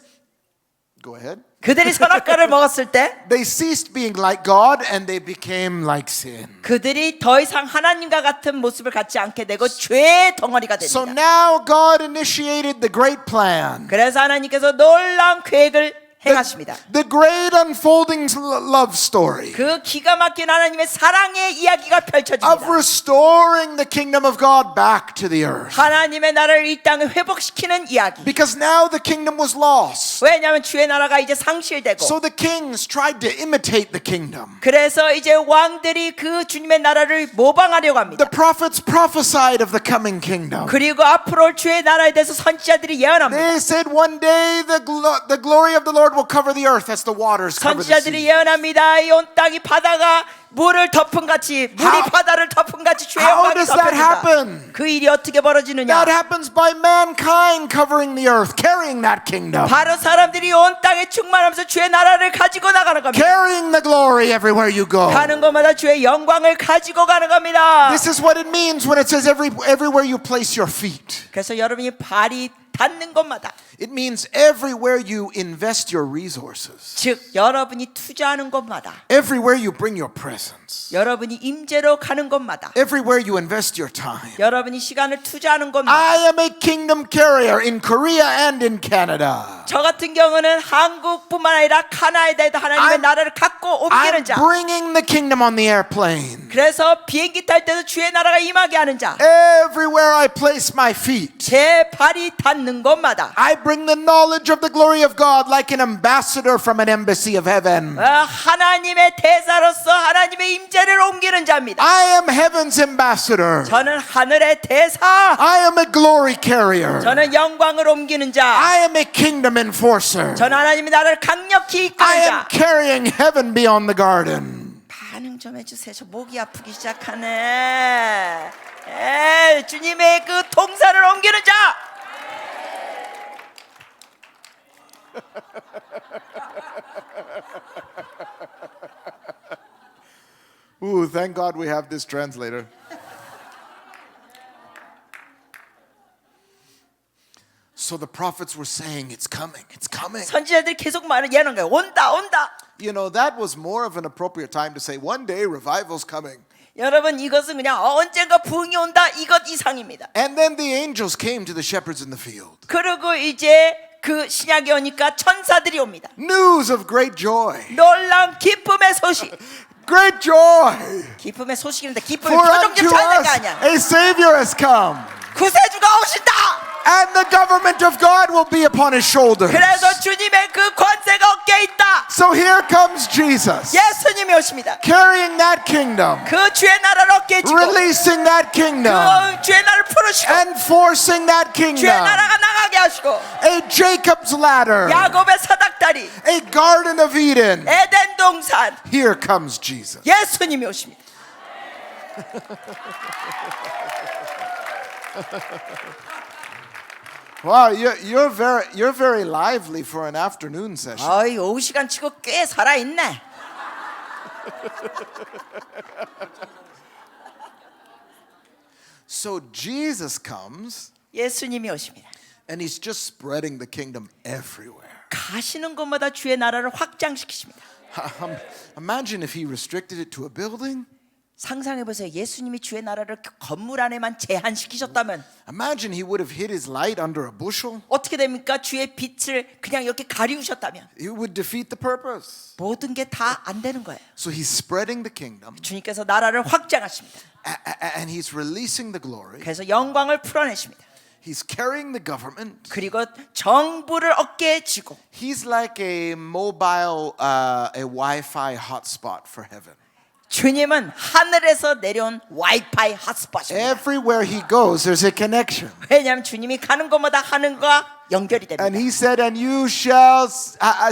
go ahead. 그들이 선악과를 먹었을 때 They ceased being like God and they became like sin. 그들이 더 이상 하나님과 같은 모습을 갖지 않게 되고 죄의 덩어리가 So 됩니다. now God initiated the great plan. 그래서 하나님께서 놀라운 계획을 행하십니다. The great unfolding love story 그 기가 막힌 하나님의 사랑의 이야기가 of 펼쳐집니다. restoring the kingdom of God back to the earth. 하나님의 나라를 이 땅에 회복시키는 이야기. Because now the kingdom was lost. 왜냐하면 주의 나라가 이제 상실되고 So the kings tried to imitate the kingdom. 그래서 이제 왕들이 그 주님의 나라를 모방하려고 합니다. The prophets prophesied of the coming kingdom. 그리고 앞으로 올 주의 나라에 대해서 선지자들이 예언합니다. They said one day the glory of the Lord will cover the earth as the waters cover the 선지자들이 sea. 예언합니다. 이 온 땅이 바다가 물을 덮은 같이 물이 How- 바다를 덮은 같이 주의 How 영광이 does that 덮여진다. happen? 그 일이 어떻게 벌어지느냐? That happens by mankind covering the earth, carrying that kingdom, 바로 사람들이 온 땅에 충만하면서 주의 나라를 가지고 나가는 겁니다. carrying the glory everywhere you go. 가는 곳마다 주의 영광을 가지고 가는 겁니다. This is what it means when it says everywhere you place your feet. 그래서 여러분이 발이 닿는 곳마다 It means everywhere you invest your resources, 즉 여러분이 투자하는 곳마다 everywhere you bring your presence, 여러분이 임재로 가는 곳마다 everywhere you invest your time. 여러분이 시간을 투자하는 곳마다 I am a kingdom carrier in Korea and in Canada. 저 같은 경우는 한국뿐만 아니라 카나다에도 하나님의 I'm- 나라를 갖고 옮기는 I'm 자. bringing the kingdom on the airplane. 그래서 비행기 탈 때도 주의 나라가 임하게 하는 자. Everywhere I place my feet, 제 발이 닿는 곳마다 I bring the knowledge of the glory of God like an ambassador from an embassy of heaven. 하나님의 대사로서 하나님의 임재를 옮기는 자입니다. I am heaven's ambassador. 저는 하늘의 대사. I am a glory carrier. 저는 영광을 옮기는 자. I am a kingdom enforcer. 저는 하나님의 나라를 강력히 I 이끄는 am 자. carrying heaven beyond the garden. 반응 좀 해주세요. 저 목이 아프기 시작하네. 주님의 그 동산을 옮기는 자. Ooh, thank God we have this translator. So the prophets were saying, it's coming, it's coming. 선지자들이 계속 말을 예언한 거예요. 온다, 온다. You know, that was more of an appropriate time to say, one day revival's coming. 여러분 이것은 그냥 언젠가 부흥이 온다 이것 이상입니다. And then the angels came to the shepherds in the field. 그리고 이제 그 신약에 오니까 천사들이 옵니다. News of great joy. 놀라운 기쁨의 소식. Great joy. 기쁨의 소식인데 기쁨이 For 표정 좀 unto 찾는 거 us 아니야. a Savior has come. 구세주가 오신다. And the government of God will be upon his shoulders. 그래서 주님의 그 권세가 어깨에 있다. So here comes Jesus, 예수님이 오십니다. carrying that kingdom, 그 주의 나라를 어깨에 지고 releasing that kingdom, 그 주의 나라를 풀으시고 enforcing that 주의 kingdom. 나라가 나가게 하시고 A Jacob's ladder, 야곱의 사닥다리 a Garden of Eden. 에덴 동산 Here comes Jesus. 예수님이 오십니다. Wow, you're very lively for an afternoon session. 어이 오후 시간 치고 꽤 살아있네. So Jesus comes 예수님이 오십니다. and he's just spreading the kingdom everywhere. 가시는 곳마다 주의 나라를 확장시키십니다. Imagine if he restricted it to a building. 상상해 보세요. 예수님이 주의 나라를 건물 안에만 제한시키셨다면 Imagine he would have hid his light under a bushel. 어떻게 됩니까? 주의 빛을 그냥 이렇게 가리우셨다면 It would defeat the purpose. 모든 게 다 안 되는 거예요. So he's spreading the kingdom 주님께서 나라를 확장하십니다. and he's releasing the glory. 그래서 영광을 풀어내십니다. He's carrying the government. 그리고 정부를 어깨에 쥐고 He's like a mobile, a Wi-Fi hotspot for heaven. 주님은 하늘에서 내려온 와이파이 핫스팟입니다. Everywhere he goes, there's a connection. 왜냐하면 주님이 가는 곳마다 하늘과 연결이 And 됩니다. he said, and you shall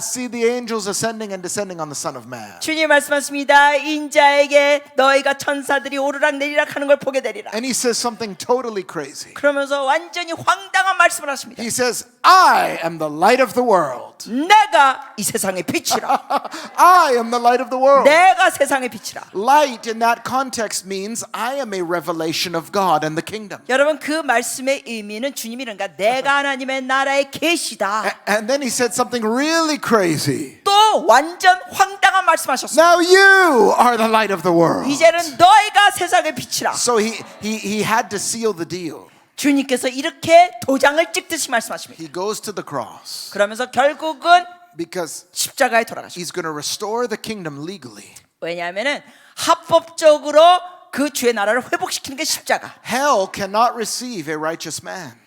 see the angels ascending and descending on the Son of Man. 주님 말씀하십니다. 인자에게 너희가 천사들이 오르락 내리락 하는 걸 보게 되리라. And he says something totally crazy. 그러면서 완전히 황당한 말씀을 하십니다. He says, I am the light of the world. 내가 이 세상의 빛이라. I am the light of the world. 내가 세상의 빛이라. Light in that context means I am a revelation of God and the kingdom. 여러분 그 말씀의 의미는 주님이 그러니까 내가 하나님의 나라의 계시다. And then he said something really crazy. 또 완전 황당한 말씀하셨어요. Now you are the light of the world. 이제는 너희가 세상의 빛이라. So he had to seal the deal. 주님께서 이렇게 도장을 찍듯이 말씀하십니다. He goes to the cross 그러면서 결국은 because 십자가에 돌아가십니다. he's going to restore the kingdom legally. 왜냐하면은 합법적으로 그 주의 나라를 회복시키는 게 십자가. Hell cannot receive a righteous man.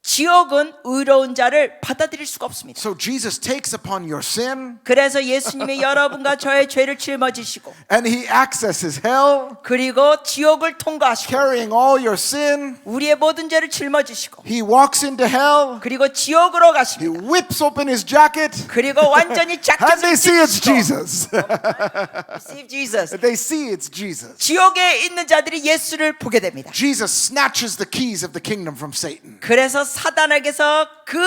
지옥은 의로운 자를 받아들일 수가 없습니다. So Jesus takes upon your sin 그래서 예수님이 여러분과 저의 죄를 짊어지시고 and he accesses hell, 그리고 지옥을 통과하시고 carrying all your sin. 우리의 모든 죄를 짊어지시고 He walks into hell. 그리고 지옥으로 He 가십니다. whips open his jacket 그리고 완전히 and they 자켓을 see it's 찢으시고 Jesus. Receive Jesus. They see it's Jesus. 지옥에 있는 자들이 예수를 보게 됩니다. Jesus snatches the keys of the kingdom from Satan. 그래서 사단에게서 그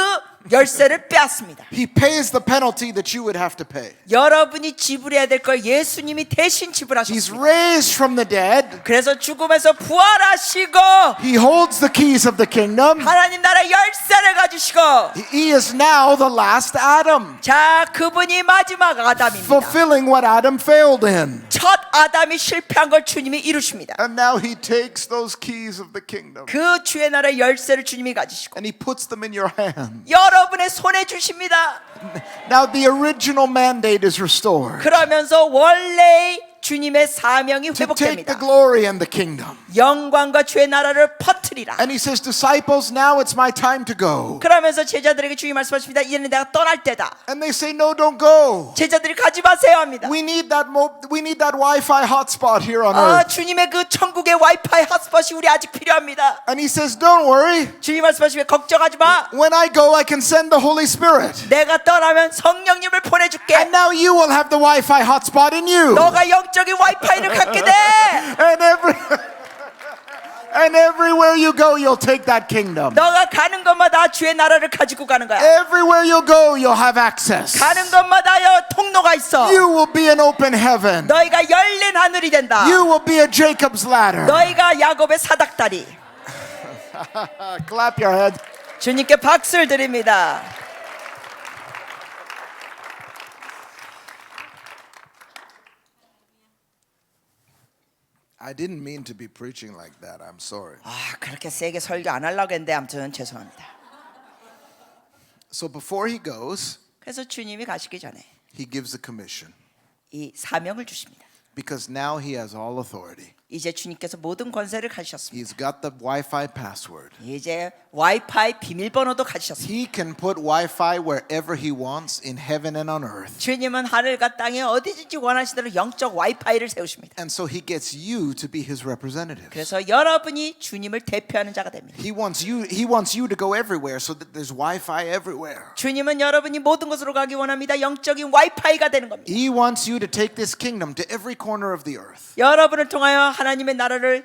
열쇠를 빼앗습니다. He pays the penalty that you would have to pay. 여러분이 지불해야 될 걸 예수님이 대신 He's 지불하셨습니다. raised from the dead. 그래서 죽음에서 부활하시고 He holds the keys of the kingdom. 하나님 나라 열쇠를 가지시고 He is now the last Adam, 자 그분이 마지막 아담입니다. fulfilling what Adam failed in. 첫 아담이 실패한 걸 주님이 이루십니다. And now he takes those keys of the kingdom 그 주의 나라의 열쇠를 주님이 가지시고 and he puts them in your hand. 여러분의 손에 주십니다. Now the original mandate is restored. 그러면서 원래의 주님의 사명이 To take the 회복됩니다. glory and the kingdom. 영광과 주의 나라를 퍼뜨리라. And he says, disciples, now it's my time to go. 그러면서 제자들에게 주님 말씀하십니다. 이제는 내가 떠날 때다. And they say, no, don't go. 제자들이 가지 마세요 합니다. We need that Wi-Fi hotspot here on earth. 주님의 그 천국의 와이파이 핫스팟이 우리 아직 필요합니다. And he says, don't worry. 주님 말씀하시면 걱정하지 마. When I go, I can send the Holy Spirit. 내가 떠나면 성령님을 보내줄게. And now you will have the Wi-Fi hotspot in you. 너가 영적인 와이파이를 갖게 돼. And everywhere you go, you'll take that kingdom. 너가 가는 곳마다 주의 나라를 가지고 가는 거야. Everywhere you go, you'll have access. 가는 곳마다 통로가 있어. You will be an open heaven. 너희가 열린 하늘이 된다. You will be a Jacob's ladder. 너희가 야곱의 사닥다리. Clap your head. 주님께 박수를 드립니다. I didn't mean to be preaching like that. I'm sorry. 그렇게 세게 설교 안 하려고 했는데 아무튼 죄송합니다. So before he goes, 그래서 주님이 가시기 전에 he gives a commission 이 사명을 주십니다. because now he has all authority. 이제 주님께서 모든 권세를 가지셨습니다. He's got the Wi-Fi password. 이제 와이파이 비밀번호도 가지셨습니다. He can put Wi-Fi wherever he wants in heaven and on earth. 주님은 하늘과 땅에 어디든지 원하시는 대로 영적 와이파이를 세우십니다. And so he gets you to be his representative. 그래서 여러분이 주님을 대표하는 자가 됩니다. He wants you to go everywhere so that there's Wi-Fi everywhere. 주님은 여러분이 모든 곳으로 가기 원합니다. 영적인 와이파이가 되는 겁니다. He wants you to take this kingdom to every corner of the earth. 여러분을 통하여 하나님의 나라를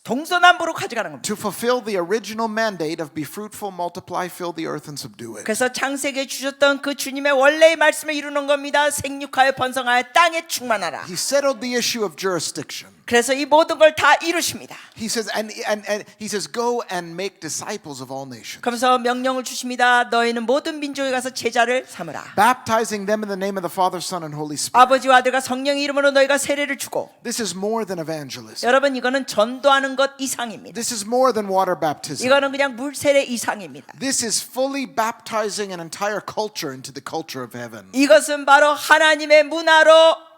동서남북으로 가져가는 겁니다. To fulfill the original mandate of be fruitful, multiply, fill the earth and subdue it. 그래서 창세기에 주셨던 그 주님의 원래의 말씀을 이루는 겁니다. 생육하여 번성하여 땅에 충만하라. He settled the issue of jurisdiction. 그래서 이 모든 걸 다 이루십니다. He says, and he says, go and make disciples of all nations, 그러면서 명령을 주십니다. 너희는 모든 민족에 가서 제자를 삼으라. baptizing them in the name of the Father, Son, and Holy Spirit. 아버지와 아들과 성령의 이름으로 너희가 세례를 주고 This is more than evangelism. 여러분 이거는 전도하는 것 이상입니다. This is more than water baptism. 이거는 그냥 물 세례 이상입니다. This is fully baptizing an entire culture into the culture of heaven. 이것은 바로 하나님의 문화로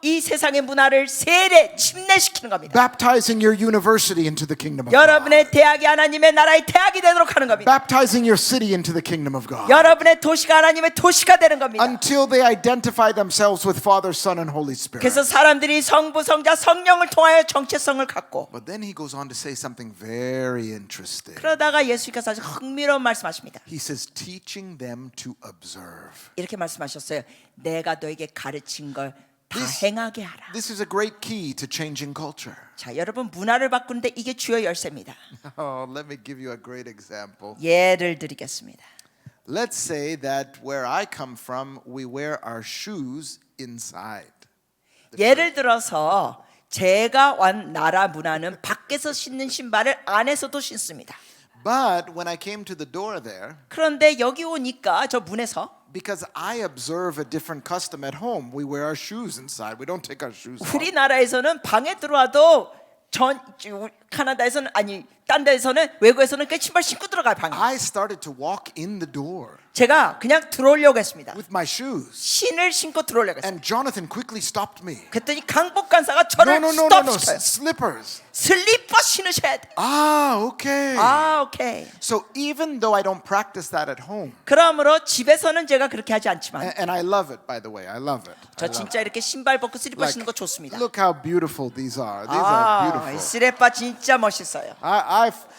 이 세상의 문화를 세례 침례시키는 겁니다. Baptizing your university into the kingdom of God. 여러분의 대학이 하나님의 나라의 대학이 되도록 하는 겁니다. Baptizing your city into the kingdom of God. 여러분의 도시가 하나님의 도시가 되는 겁니다. Until they identify themselves with Father, Son, and Holy Spirit. 그래서 사람들이 성부, 성자, 성령을 통하여 정체성을 갖고 But then he goes on to say something very interesting. 그러다가 예수님께서 아주 흥미로운 말씀하십니다. He says, teaching them to observe. 이렇게 말씀하셨어요. 내가 너에게 가르친 걸 다 This- 행하게 하라. This is a great key to changing culture. 자, 여러분 문화를 바꾸는데 이게 주요 열쇠입니다. Oh, let me give you a great example. 예를 드리겠습니다. Let's say that where I come from, we wear our shoes inside. 예를 들어서 제가 온 나라 문화는 밖에서 신는 신발을 안에서도 신습니다. But when I came to the door there, 그런데 여기 오니까 저 문에서 because I observe a different custom at home, we wear our shoes inside. We don't take our shoes off. 우리나라에서는 방에 들어와도 카나다에서는 아니 딴 데에서는 외국에서는 그 신발 신고 들어가요 방에. I started to walk in the door 제가 그냥 들어오려고 했습니다. with my shoes. 신을 신고 들어오려고 했어요. And Jonathan quickly stopped me. 그랬더니 강복 간사가 저를 No, 스톱시켜요. slippers. 슬리퍼 신으셔야 돼. Ah, okay. 아, 오케이. So even though I don't practice that at home, 그러므로 집에서는 제가 그렇게 하지 않지만 and I love it, by the way, I love it. 저 진짜 이렇게 신발 벗고 슬리퍼 신는 거 좋습니다. Look how beautiful these are. These are 아, 이 beautiful. 슬리퍼 진짜 멋있어요.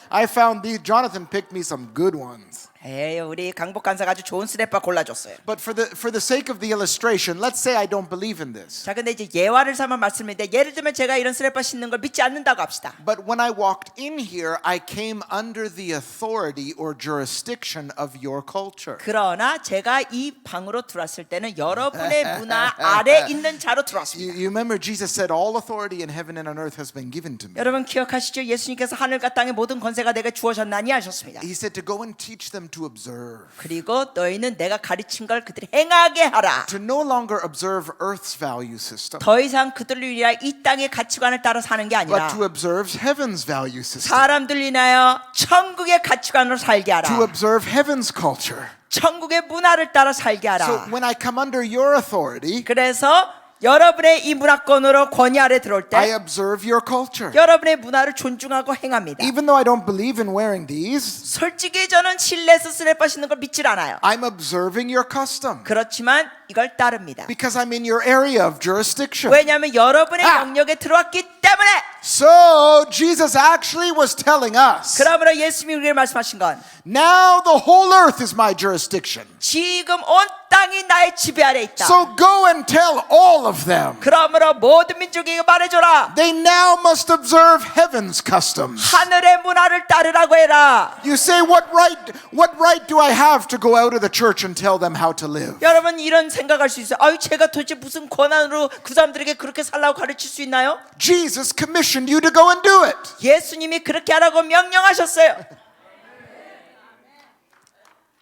I found these. Jonathan picked me some good ones. 에이, 우리 강복 간사가 아주 좋은 슬리퍼 골라줬어요. But for the sake of the illustration, let's say I don't believe in this. 자, 근데 이제 예화를 삼아 말씀인데 예를 들면 제가 이런 슬리퍼 신는 걸 믿지 않는다고 합시다. But when I walked in here, I came under the authority or jurisdiction of your culture. 그러나 제가 이 방으로 들어왔을 때는 여러분의 문화 아래 있는 자로 들어왔습니다. You remember Jesus said, "All authority in heaven and on earth has been given to me." 여러분 기억하시죠? 예수님께서 하늘과 땅의 모든 권세가 내게 주어졌나니 하셨습니다. He said to go and teach them to observe. 그리고 너희는 내가 가르친 걸 그들이 행하게 하라. To no longer observe earth's value system, 더 이상 그들을 위하여 이 땅의 가치관을 따라 사는 게 아니라 but to observe heaven's value system. 사람들 인하여 천국의 가치관으로 살게 하라. To observe heaven's culture. 천국의 문화를 따라 살게 하라. So when I come under your authority, 그래서 여러분의 이 문화권으로 권위 아래 들어올 I 때 observe your culture. 여러분의 문화를 존중하고 행합니다. Even though I don't believe in wearing these, 솔직히 저는 실내에서 슬리퍼 신는 걸 믿질 않아요. I'm observing your custom 그렇지만 이걸 따릅니다. because I'm in your area of jurisdiction. 왜냐하면 여러분의 아! 영역에 들어왔기 때문에. So Jesus actually was telling us, 그러므로 예수님이 우리에게 말씀하신 건 now the whole earth is my jurisdiction. 지금 온 땅이 나의 지배 아래 있다. So go and tell all of them. 그러므로 모든 민족에게 말해줘라. They now must observe heaven's customs. 하늘의 문화를 따르라고 해라. You say, what right do I have to go out of the church and tell them how to live? 여러분 이런 생각할 수 있어요. 아유 제가 도대체 무슨 권한으로 그 사람들에게 그렇게 살라고 가르칠 수 있나요? Jesus commissioned you to go and do it. 예수님이 그렇게 하라고 명령하셨어요.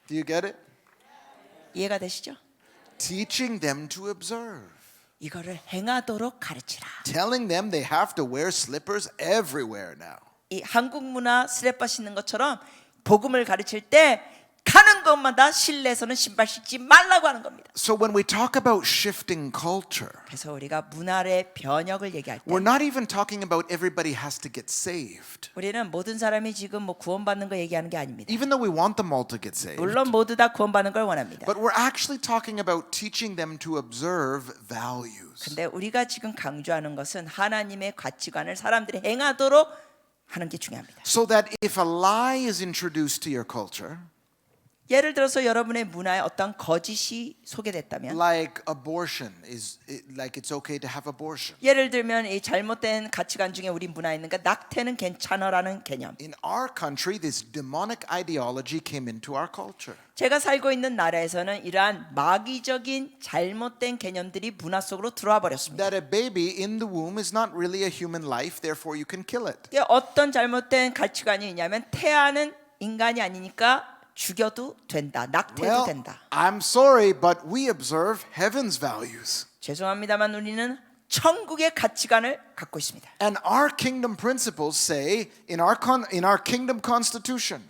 Do you get it? 이해가 되시죠? Teaching them to observe. 이거를 행하도록 가르치라. Telling them they have to wear slippers everywhere now. 이 한국 문화 슬리퍼 신는 것처럼 복음을 가르칠 때 가는 것마다 실내에서는 신발 신지 말라고 하는 겁니다. So when we talk about shifting culture, 그래서 우리가 문화의 변혁을 얘기할 때 we're not even talking about everybody has to get saved. 우리는 모든 사람이 지금 뭐 구원받는 거 얘기하는 게 아닙니다. Even though we want them all to get saved. 물론 모두 다 구원받는 걸 원합니다. But we're actually talking about teaching them to observe values. 근데 우리가 지금 강조하는 것은 하나님의 가치관을 사람들이 행하도록 하는 게 중요합니다. So that if a lie is introduced to your culture, 예를 들어서 여러분의 문화에 어떤 거짓이 소개됐다면 like abortion like it's okay to have abortion. 예를 들면 이 잘못된 가치관 중에 우리 문화에 있는 게 낙태는 괜찮아라는 개념. In our country, this demonic ideology came into our culture. 제가 살고 있는 나라에서는 이러한 마귀적인 잘못된 개념들이 문화 속으로 들어와 버렸습니다. That a baby in the womb is not really a human life, therefore you can kill it. 이게 어떤 잘못된 가치관이 있냐면 태아는 인간이 아니니까 죽여도 된다. 낙태도 Well, 된다. I'm sorry, but we observe heaven's values. 죄송합니다만 우리는 천국의 가치관을 갖고 있습니다. And our kingdom principles say in our kingdom constitution,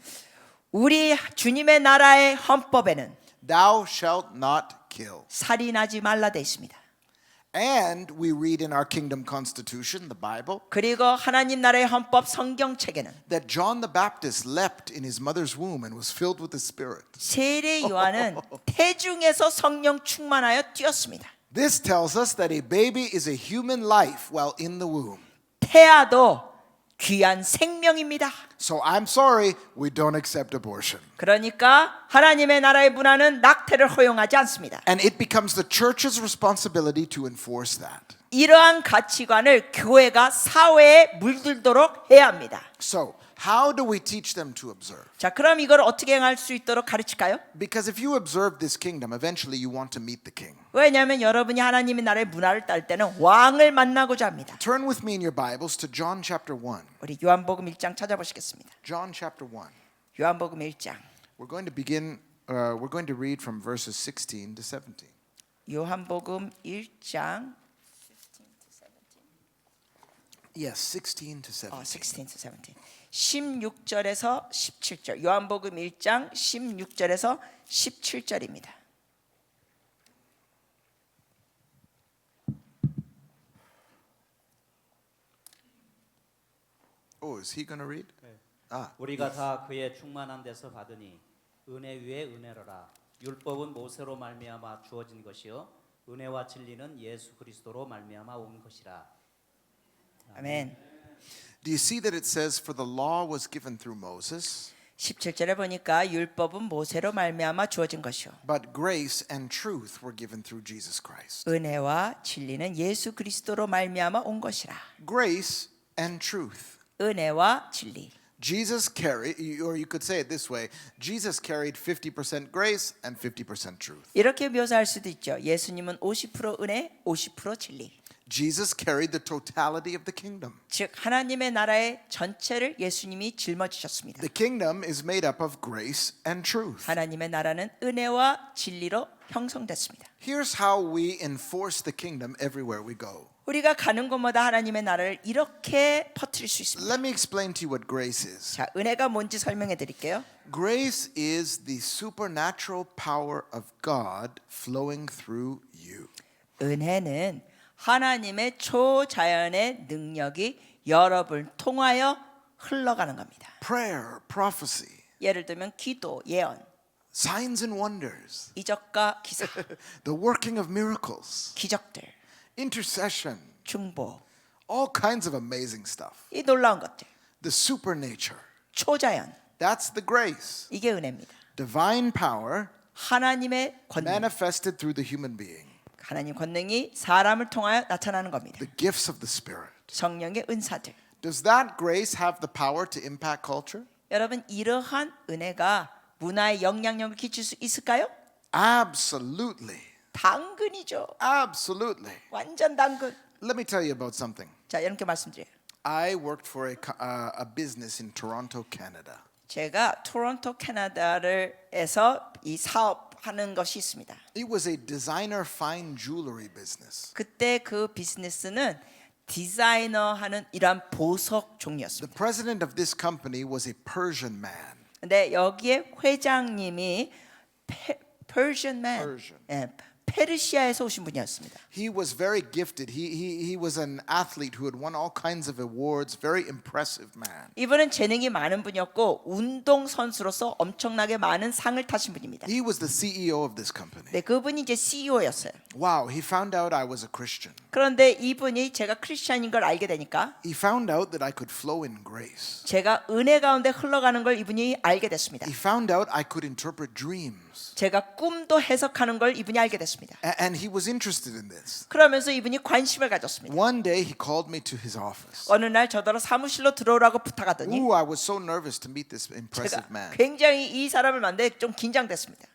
우리 주님의 나라의 헌법에는 thou shalt not kill. 살인하지 말라 돼 있습니다. And we read in our kingdom constitution, the Bible, 그리고 하나님 나라의 헌법 성경책에는 that John the Baptist leapt in his mother's womb and was filled with the Spirit. 세례 요한은 태중에서 성령 충만하여 뛰었습니다. This tells us that a baby is a human life while in the womb. 태아도 귀한 생명입니다. So I'm sorry, we don't accept abortion. 그러니까 하나님의 나라의 문화는 낙태를 허용하지 않습니다. And it becomes the church's responsibility to enforce that. 이러한 가치관을 교회가 사회에 물들도록 해야 합니다. So, how do we teach them to observe? 자, 그럼 이걸 어떻게 행할 수 있도록 가르칠까요? Because if you observe this kingdom, eventually you want to meet the king. 왜냐하면 여러분이 하나님의 나라의 문화를 딸 때는 왕을 만나고자 합니다. Turn with me in your Bibles to John chapter 1. 우리 요한복음 1장 찾아보시겠습니다. John chapter 1. 요한복음 1장. We're going to read from verses 16 to 17. 요한복음 1장 Yes, 16 to 17. 16 to 17. 16절에서 17절. 요한복음 1장 16절에서 17절입니다. Oh, is he going to read? Ah, 우리가 다 그의 충만한 데서 받으니 은혜 위에 은혜로라. 율법은 모세로 말미암아 주어진 것이요 은혜와 진리는 예수 그리스도로 말미암아 온 것이라. 아멘. do you see that it says, for the law was given through Moses, 17절에 보니까 율법은 모세로 말미암아 주어진 것이요 but grace and truth were given through Jesus Christ. 은혜와 진리는 예수 그리스도로 말미암아 온 것이라. Grace and truth. 은혜와 진리. Jesus carried, or you could say it this way, Jesus carried 50% grace and 50% truth. 이렇게 묘사할 수도 있죠. 예수님은 50% 은혜, 50% 진리. Jesus carried the totality of the kingdom. 즉 하나님의 나라의 전체를 예수님이 짊어지셨습니다. The kingdom is made up of grace and truth. 하나님의 나라는 은혜와 진리로 형성됐습니다. Here's how we enforce the kingdom everywhere we go. 우리가 가는 곳마다 하나님의 나라를 이렇게 퍼뜨릴 수 있습니다. Let me explain to you what grace is. 자, 은혜가 뭔지 설명해 드릴게요. Grace is the supernatural power of God flowing through you. 은혜는 하나님의 초자연의 능력이 여러분을 통하여 흘러가는 겁니다. Prayer, prophecy, 예를 들면 기도, 예언, signs and wonders, 이적과 기사, the working of miracles, 기적들, intercession, 중보, all kinds of amazing stuff. 이 놀라운 것들, The supernature. 초자연, That's the grace. 이게 은혜입니다. Divine power 하나님의 권능, manifested through the human being. 하나님 권능이 사람을 통하여 나타나는 겁니다. The gifts of the Spirit. 성령의 은사들. Does that grace have the power to impact culture? 여러분 이러한 은혜가 문화에 영향력을 끼칠 수 있을까요? Absolutely. 당근이죠. Absolutely. 완전 당근. Let me tell you about something. 자, 이렇게 말씀드려요. I worked for a business in Toronto, Canada. 제가 토론토 캐나다를에서 이 사업하는 것이 있습니다. It was a designer fine jewelry business. 그때 그 비즈니스는 디자이너하는 이러한 보석 The 종류였습니다. president of this company was a Persian man. 근데 여기에 회장님이 Persian man, Persian. 예, 페르시아에서 오신 분이었습니다. He was very gifted. He was an athlete who had won all kinds of awards. Very impressive man. 이분은 재능이 많은 분이었고 운동 선수로서 엄청나게 많은 상을 타신 분입니다. He was the CEO of this company. 네, 그분이 이제 CEO였어요. Wow, he found out I was a Christian. 그런데 이분이 제가 크리스찬인 걸 알게 되니까 He found out that I could flow in grace. 제가 은혜 가운데 흘러가는 걸 이분이 알게 됐습니다. He found out I could interpret dreams. 제가 꿈도 해석하는 걸 이분이 알게 됐습니다. And he was interested in this. 그러면서 이분이 관심을 가졌습니다. One day he called me to his office. 어느 날 저더러 사무실로 들어오라고 부탁하더니 Ooh, I was so nervous to meet this 제가 impressive man. 굉장히 이 사람을 만나서 좀 긴장됐습니다.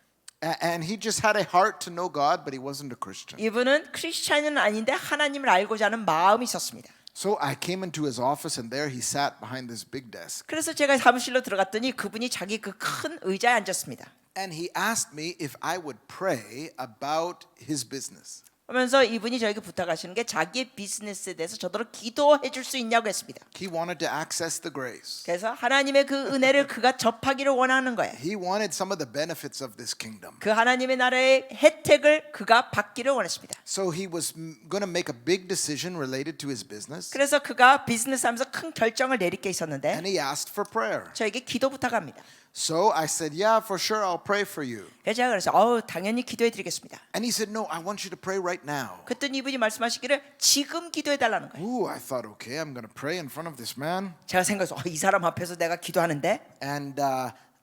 And he just had a heart to know God, but he wasn't a Christian. 이분은 크리스찬은 아닌데 하나님을 알고자 하는 마음이 있었습니다. So I came into his office and there he sat behind this big desk. 그래서 제가 사무실로 들어갔더니 그분이 자기 그 큰 의자에 앉았습니다. And he asked me if I would pray about his business. 그러면서 이분이 저에게 부탁하시는 게 자기의 비즈니스에 대해서 저더러 기도해 줄 수 있냐고 했습니다. He wanted to access the grace. 그래서 하나님의 그 은혜를 그가 접하기를 원하는 거예요. He wanted some of the benefits of this kingdom. 그 하나님의 나라의 혜택을 그가 받기를 원했습니다. So he was going to make a big decision related to his business. 그래서 그가 비즈니스 하면서 큰 결정을 내릴 게 있었는데 And he asked for prayer. 저에게 기도 부탁합니다. So I said, yeah, for sure, I'll pray for you. 그래서 제가 그래서 당연히 기도해 드리겠습니다. And he said, no, I want you to pray right now. 그랬더니 이분이 말씀하시기를 지금 기도해 달라는 거예요. Ooh, I thought, okay, I'm going to pray in front of this man. 제가 생각해서 이 사람 앞에서 내가 기도하는데 And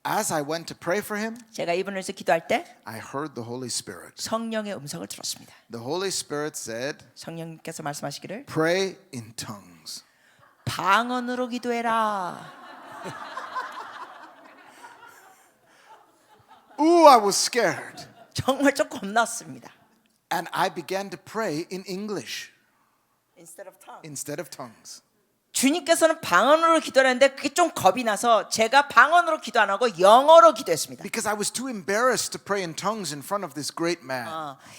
as I went to pray for him, 제가 이분을 위해서 기도할 때 I heard the Holy Spirit. 성령의 음성을 들었습니다. The Holy Spirit said, 성령님께서 말씀하시기를 pray in tongues. 방언으로 기도해라. Ooh, I was scared. 정말 좀 겁났습니다. And I began to pray in English Instead of tongue. instead of tongues. 주님께서는 방언으로 기도하는데 그게 좀 겁이 나서 제가 방언으로 기도 안 하고 영어로 기도했습니다. Because I was too embarrassed to pray in tongues in front of this great man.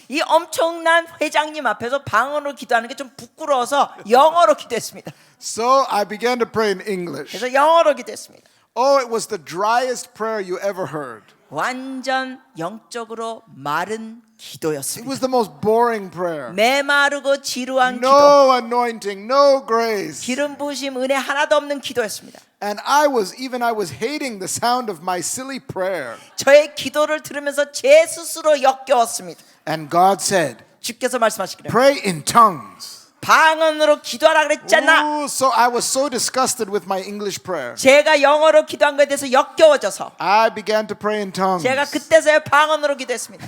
이 엄청난 회장님 앞에서 방언으로 기도하는 게 좀 부끄러워서 영어로 기도했습니다. So I began to pray in English. 그래서 영어로 기도했습니다. Oh, it was the driest prayer you ever heard. 완전 영적으로 마른 It 기도였습니다. was the most boring prayer. 메마르고 지루한 기도, No anointing, no grace. 기름 부으심 은혜 하나도 없는 기도였습니다. And I was hating the sound of my silly prayer. 저의 기도를 들으면서 제 스스로 역겨웠습니다. And God said, 주께서 말씀하시기를 pray in tongues. 방언으로 기도하라 그랬잖아. Ooh, so I was so disgusted with my English prayer. 제가 영어로 기도한 것에 대해서 역겨워져서 I began to pray in tongues. 제가 그때서야 방언으로 기도했습니다.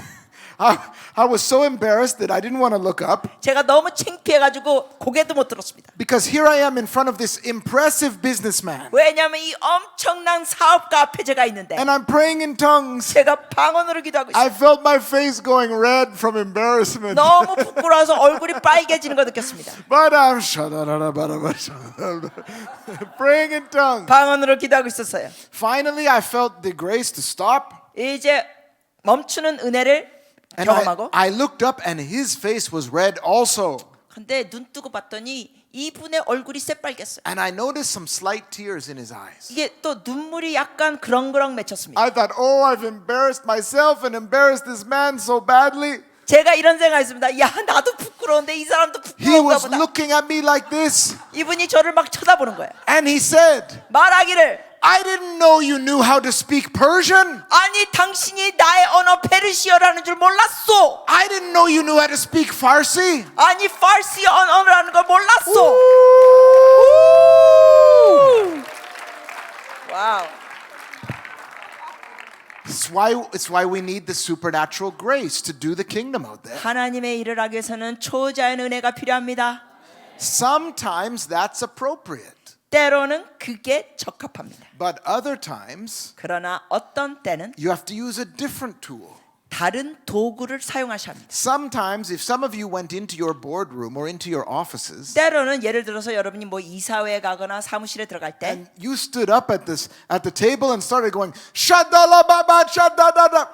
I was so embarrassed that I didn't want to look up 제가 너무 창피해가지고 고개도 못 들었습니다. because here I am in front of this impressive businessman 왜냐하면 이 엄청난 사업가 앞에 제가 있는데 and I'm praying in tongues. 제가 방언으로 기도하고 I 있어요. felt my face going red from embarrassment. 너무 부끄러워서 얼굴이 빨개지는 거 느꼈습니다. But I'm praying in tongues. 방언으로 기도하고 있었어요. Finally, I felt the grace to stop. 이제 멈추는 은혜를 And 경험하고 I looked up and his face was red also. 근데 눈 뜨고 봤더니 이분의 얼굴이 새빨갰어요. And I noticed some slight tears in his eyes. 이게 또 눈물이 약간 그렁그렁 맺혔습니다. I thought, oh, I've embarrassed myself and embarrassed this man so badly. 제가 이런 생각했습니다. 야, 나도 부끄러운데 이 사람도 He 부끄러운가 was 보다. looking at me like this. 이분이 저를 막 쳐다보는 거예요. And he said, 말하기를 I didn't know you knew how to speak Persian. 아니 당신이 나의 언어 페르시어라는 줄 몰랐어. I didn't know you knew how to speak Farsi. 아니 파르시 언어라는 걸 몰랐어. 와우. It's why we need the supernatural grace to do the kingdom out there. 하나님의 일을 하기 위해서는 초자연 은혜가 필요합니다. Sometimes that's appropriate. 때로는 그게 적합합니다. But other times, 그러나 어떤 때는 you have to use a different tool. 다른 도구를 사용하셔야 합니다. Sometimes, if some of you went into your boardroom or into your offices 때로는 예를 들어서 여러분이 뭐 이사회에 가거나 사무실에 들어갈 때 and you stood up at the table and started going shadalababa shadadada.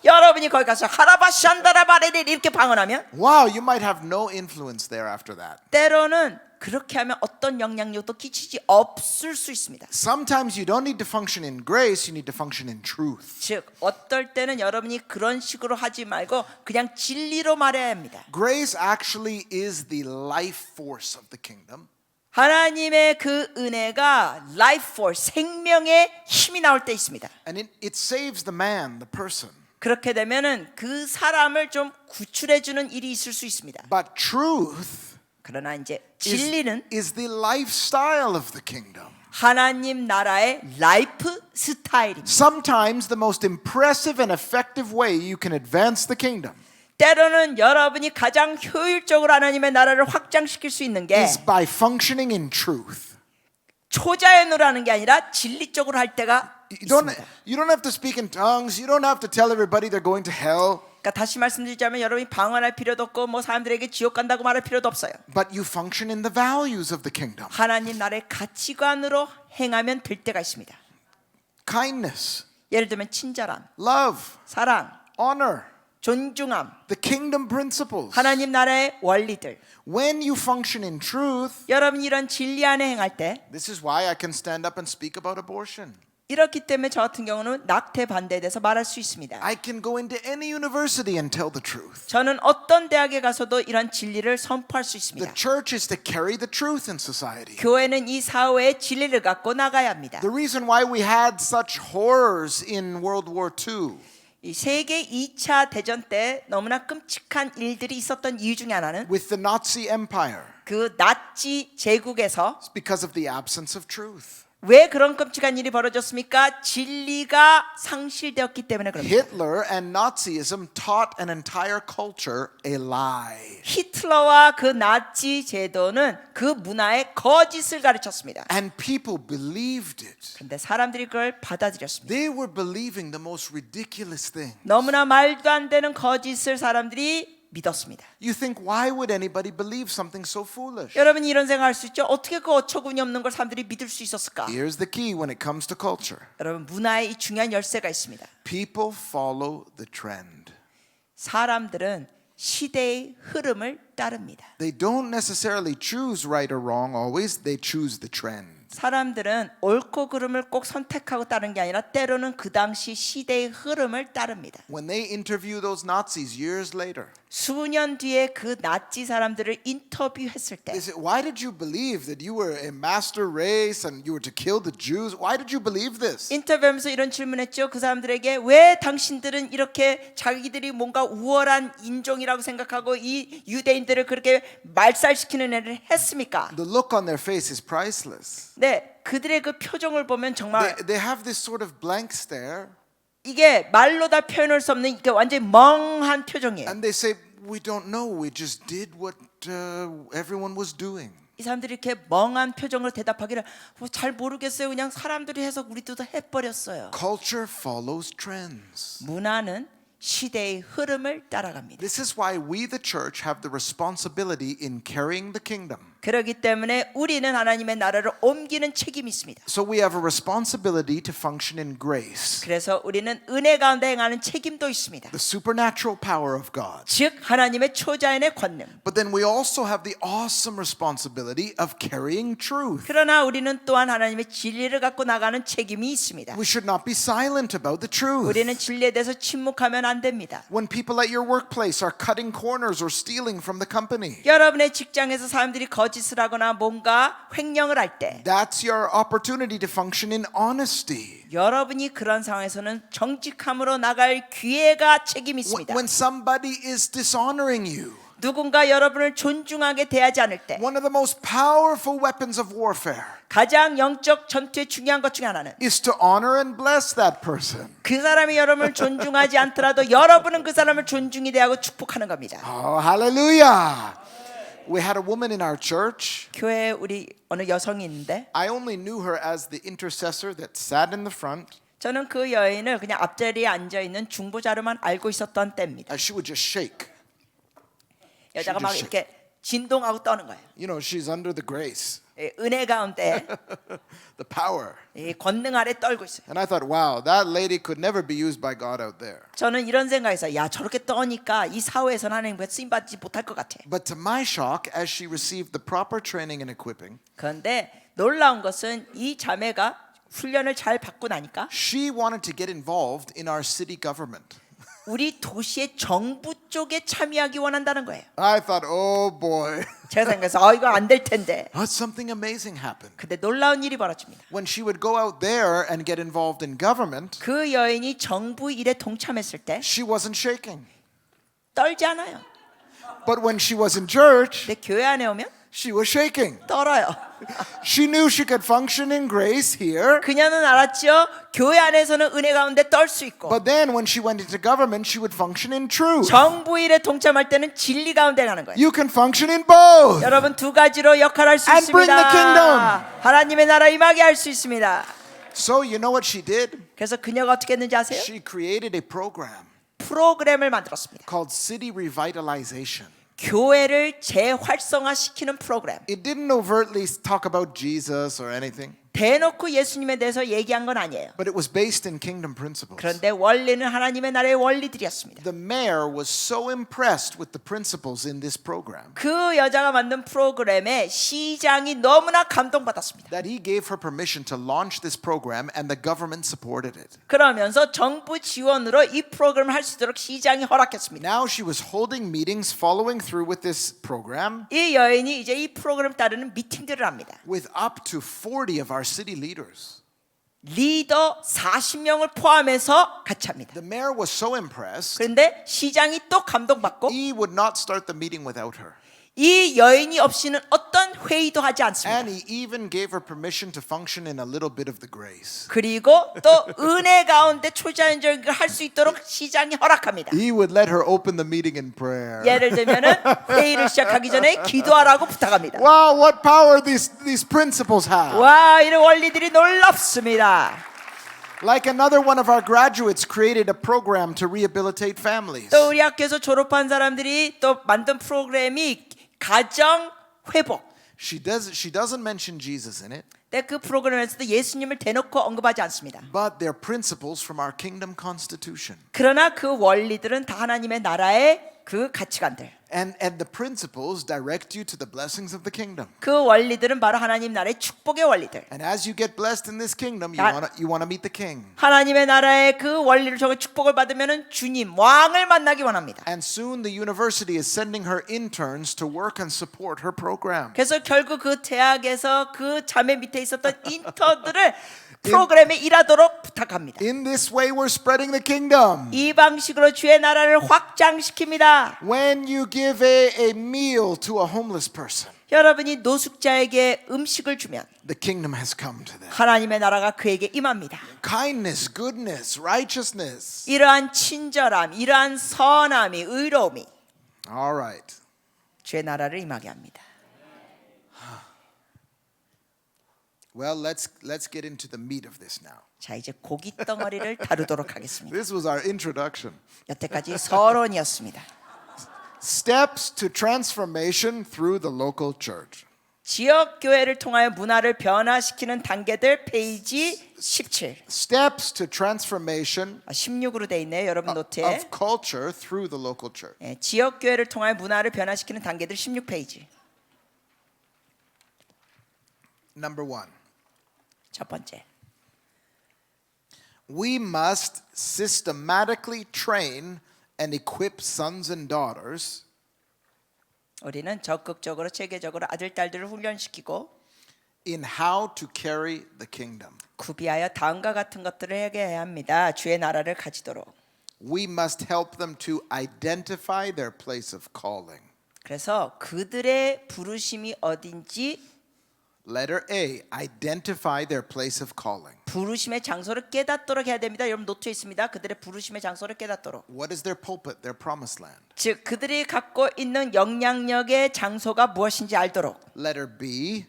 여러분이 거기 가서 하라바샨다라바레를 이렇게 방언하면 Wow, you might have no influence there after that. 때로는 그렇게 하면 어떤 영향력도 끼치지 없을 수 있습니다. Sometimes you don't need to function in grace, you need to function in truth. 즉 어떨 때는 여러분이 그런 식으로 하지 말고 그냥 진리로 말해야 합니다. Grace actually is the life force of the kingdom. 하나님의 그 은혜가 life force, 생명의 힘이 나올 때 있습니다. And it saves the man, the person. 그렇게 되면은 그 사람을 좀 구출해 주는 일이 있을 수 있습니다. But truth 그러나 이제 진리는 is the lifestyle of the kingdom. 하나님 나라의 라이프 스타일입니다. Sometimes the most impressive and effective way you can advance the kingdom 때로는 여러분이 가장 효율적으로 하나님의 나라를 확장시킬 수 있는 게 is by functioning in truth. 초자연으로 하는 게 아니라 진리적으로 할 때가 있습니다. You don't have to speak in tongues. You don't have to tell everybody they're going to hell. 그러니까 다시 말씀드리자면 여러분이 방언할 필요도 없고 뭐 사람들에게 지옥 간다고 말할 필요도 없어요. But you function in the values of the kingdom. 하나님 나라의 가치관으로 행하면 될 때가 있습니다. Kindness, 예를 들면 친절함, love, 사랑, honor, 존중함, the kingdom principles. 하나님 나라의 원리들. When you function in truth, 여러분이 이런 진리 안에 행할 때 this is why I can stand up and speak about abortion. 이렇기 때문에 저 같은 경우는 낙태 반대에 대해서 말할 수 있습니다. I can go into any university and tell the truth. 저는 어떤 대학에 가서도 이런 진리를 선포할 수 The 있습니다. church is to carry the truth in society. 교회는 이 사회의 진리를 갖고 나가야 합니다. The reason why we had such horrors in World War II 이 세계 2차 대전 때 너무나 끔찍한 일들이 있었던 이유 중에 하나는 with the Nazi Empire 그 나치 제국에서 is because of the absence of truth. 왜 그런 끔찍한 일이 벌어졌습니까? 진리가 상실되었기 때문에 그럽니다. Hitler and Nazism taught an entire culture a lie. 히틀러와 그 나치 제도는 그 문화에 거짓을 가르쳤습니다. And people believed it. 근데 사람들이 그걸 받아들였습니다. They were believing the most ridiculous thing. 너무나 말도 안 되는 거짓을 사람들이 믿었습니다. You think, why would anybody believe something so foolish? 여러분이 이런 생각할 수 있죠? 어떻게 그 어처구니 없는 걸 사람들이 믿을 수 있었을까? Here's the key when it comes to culture. 여러분 문화에 이 중요한 열쇠가 있습니다. People follow the trend. 사람들은 시대의 흐름을 따릅니다. They don't necessarily choose right or wrong always, they choose the trend. 사람들은 옳고 그름을 꼭 선택하고 따르는 게 아니라 때로는 그 당시 시대의 흐름을 따릅니다. When they interview those Nazis years later, 수년 뒤에 그 나치 사람들을 인터뷰했을 때 they say, why did you believe that you were a master race and you were to kill the Jews? Why did you believe this? 인터뷰하면서 이런 질문했죠. 그 사람들에게 왜 당신들은 이렇게 자기들이 뭔가 우월한 인종이라고 생각하고 이 유대인들을 그렇게 말살시키는 일을 했습니까? The look on their face is priceless. 네, 그들의 그 표정을 보면 정말 They have this sort of blank stare 이게 말로 다 표현할 수 없는 이게 완전히 멍한 표정이에요. and they say, we don't know, we just did what everyone was doing. 이 사람들이 이렇게 멍한 표정으로 대답하기를 잘 모르겠어요. 그냥 사람들이 해서 우리도 다 해버렸어요. Culture follows trends. 문화는 시대의 흐름을 따라갑니다. This is why we, the church, have the responsibility in carrying the kingdom. 그렇기 때문에 우리는 하나님의 나라를 옮기는 책임이 있습니다. So we have a responsibility to function in grace, 그래서 우리는 은혜 가운데 행하는 책임도 있습니다. the supernatural power of God. 즉 하나님의 초자연의 권능. But then we also have the awesome responsibility of carrying truth. 그러나 우리는 또한 하나님의 진리를 갖고 나가는 책임이 있습니다. We should not be silent about the truth. 우리는 진리에 대해서 침묵하면 안 됩니다. When people at your workplace are cutting corners or stealing from the company, 여러분의 직장에서 사람들이 거짓을 하거나 뭔가 횡령을 할 때 that's your opportunity to function in honesty. 여러분이 그런 상황에서는 정직함으로 나갈 기회가 책임이 있습니다. When somebody is dishonoring you, 누군가 여러분을 존중하게 대하지 않을 때 one of the most powerful weapons of warfare 가장 영적 전투의 중요한 것 중에 하나는 is to honor and bless that person. 그 사람이 여러분을 존중하지 않더라도 여러분은 그 사람을 존중히 대하고 축복하는 겁니다. Oh, hallelujah. We had a woman in our church. 교회에 우리 어느 여성이 있는데 I only knew her as the intercessor that sat in the front. 저는 그 여인을 그냥 앞자리에 앉아있는 중보자로만 알고 있었던 때입니다. She would just shake. 여자가 막 이렇게 진동하고 떠는 거예요. You know, she's under the grace, 은혜 가운데 the power. 권능 아래 떨고 있어요. And I thought, wow, that lady could never be used by God out there. 저는 이런 생각에서 야 저렇게 떠니까 이 사회에서는 하나님께 쓰임받지 못할 것 같아. But to my shock, as she received the proper training and equipping, 그런데 놀라운 것은 이 자매가 훈련을 잘 받고 나니까 she wanted to get involved in our city government. 우리 도시의 정부 쪽에 참여하기 원한다는 거예요. I thought, oh boy, 제가 생각해서 이거 안 될 텐데. something amazing happened. 근데 놀라운 일이 벌어집니다. When she would go out there and get involved in government, 그 여인이 정부 일에 동참했을 때 she wasn't shaking. 떨지 않아요. But when she was in church, 근데 교회 안에 오면 she was shaking. 떨어요. She knew she could function in grace here. 그녀는 알았죠. 교회 안에서는 은혜 가운데 떨 수 있고 But then when she went into government, she would function in truth. 정부 일에 동참할 때는 진리 가운데 가는 거예요. You can function in both. 여러분 두 가지로 역할할 수 And bring the kingdom. 있습니다. 하나님의 나라 임하게 할 수 있습니다. So you know what she did? 그래서 그녀가 어떻게 했는지 아세요? She created a program 프로그램을 만들었습니다. called City Revitalization. 교회를 재활성화시키는 프로그램. It didn't overtly talk about Jesus or anything. 대놓고 예수님에 대해서 얘기한 건 아니에요. but it was based in kingdom principles. 그런데 원리는 하나님의 나라의 원리들이었습니다. The mayor was so impressed with the principles in this program 그 여자가 만든 프로그램에 시장이 너무나 감동받았습니다. that he gave her permission to launch this program and the government supported it. 그러면서 정부 지원으로 이 프로그램을 할 수 있도록 시장이 허락했습니다. Now she was holding meetings following through with this program 이 여인이 이제 이 프로그램 따르는 미팅들을 합니다. with up to 40 of our city leaders. 리더 40명을 포함해서 같이 합니다. The mayor was so impressed, 그런데 시장이 또 감동받고 he would not start the meeting without her. 이 여인이 없이는 어떤 회의도 하지 않습니다. And he even gave her permission to function in a little bit of the grace. 그리고 또 은혜 가운데 초자연적인 걸 할 수 있도록 시장이 허락합니다. He would let her open the meeting in prayer. 예를 들면은 회의를 시작하기 전에 기도하라고 부탁합니다. Wow, what power these principles have. 와, 이런 원리들이 놀랍습니다. Like another one of our graduates created a program to rehabilitate families. 또 우리 학교에서 졸업한 사람들이 또 만든 프로그램이 가정 회복. She doesn't mention Jesus in it, 근데 그 프로그램에서도 예수님을 대놓고 언급하지 않습니다. but they're principles from our kingdom constitution. 그러나 그 원리들은 다 하나님의 나라의 그 가치관들. And the principles direct you to the blessings of the kingdom. 그 원리들은 바로 하나님 나라의 축복의 원리들. And as you get blessed in this kingdom, you 나- want to meet the king. 하나님의 나라의 그 원리를 통해 축복을 받으면은 주님 왕을 만나기 원합니다. And soon the university is sending her interns to work and support her program. 그래서 결국 그 대학에서 그 자매 밑에 있었던 인턴들을 프로그램에 일하도록 부탁합니다. In this way, we're spreading the kingdom. 이 방식으로 주의 나라를 확장시킵니다. When you give a meal to a homeless person, 여러분이 노숙자에게 음식을 주면 the kingdom has come to them. 하나님의 나라가 그에게 임합니다. Kindness, goodness, righteousness. 이러한 친절함, 이러한 선함이, 의로움이 All right. 주의 나라를 임하게 합니다. Well, let's get into the meat of this now. 자, 이제 고기 덩어리를 다루도록 하겠습니다. This was our introduction. 여태까지 서론이었습니다. Steps to transformation through the local church. 지역 교회를 통하여 문화를 변화시키는 단계들 페이지 17. Steps to transformation 16으로 돼 있네요. 여러분 노트에. of culture through the local church. 예, 지역 교회를 통하여 문화를 변화시키는 단계들 16페이지. Number 1. 첫 번째. We must systematically train and equip sons and daughters 우리는 적극적으로 체계적으로 아들 딸들을 훈련시키고 in how to carry the kingdom. 구비하여 다음과 같은 것들을 하게 해야 합니다. 주의 나라를 가지도록. We must help them to identify their place of calling. 그래서 그들의 부르심이 어딘지 Letter A, identify their place of calling. 부르심의 장소를 깨닫도록 해야 됩니다. 여러분 노트에 있습니다. 그들의 부르심의 장소를 깨닫도록. What is their pulpit, their promised land? 즉 그들이 갖고 있는 영향력의 장소가 무엇인지 알도록. Letter B,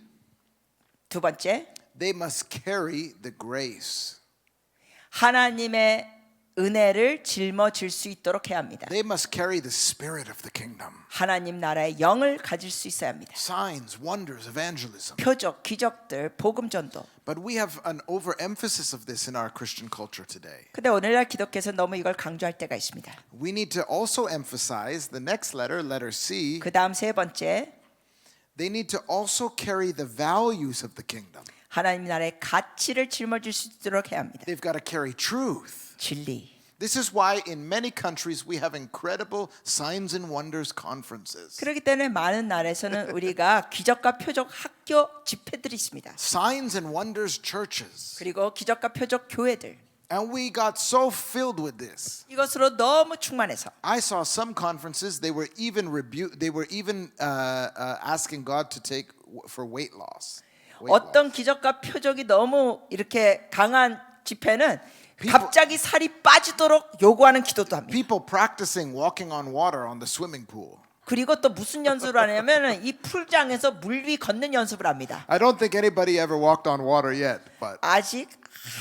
두 번째, they must carry the grace. 하나님의 은혜를 짊어질 수 있도록 해야 합니다. They must carry the spirit of the kingdom. 하나님 나라의 영을 가질 수 있어야 합니다. Signs, wonders, evangelism. 표적, 기적들, 복음 전도. But we have an overemphasis of this in our Christian culture today. 근데 오늘날 기독교에서 너무 이걸 강조할 때가 있습니다. We need to also emphasize the next letter, letter C. 그 다음 세 번째, They need to also carry the values of the kingdom. 하나님 나라의 가치를 짊어질 수 있도록 해야 합니다. They've got to carry truth. 진리. This is why in many countries we have incredible signs and wonders conferences. 그렇기 때문에 많은 나라에서는 우리가 기적과 표적 학교 집회들이 있습니다. Signs and wonders churches. 그리고 기적과 표적 교회들. And we got so filled with this. 이것으로 너무 충만해서 I saw some conferences they were even asking God to take for weight loss. 어떤 기적과 표적이 너무 이렇게 강한 집회는 갑자기 살이 빠지도록 요구하는 기도도 합니다. People practicing walking on water on the swimming pool. 그리고 또 무슨 연습을 하냐면은 이 풀장에서 물 위 걷는 연습을 합니다. I don't think anybody ever walked on water yet, but 아직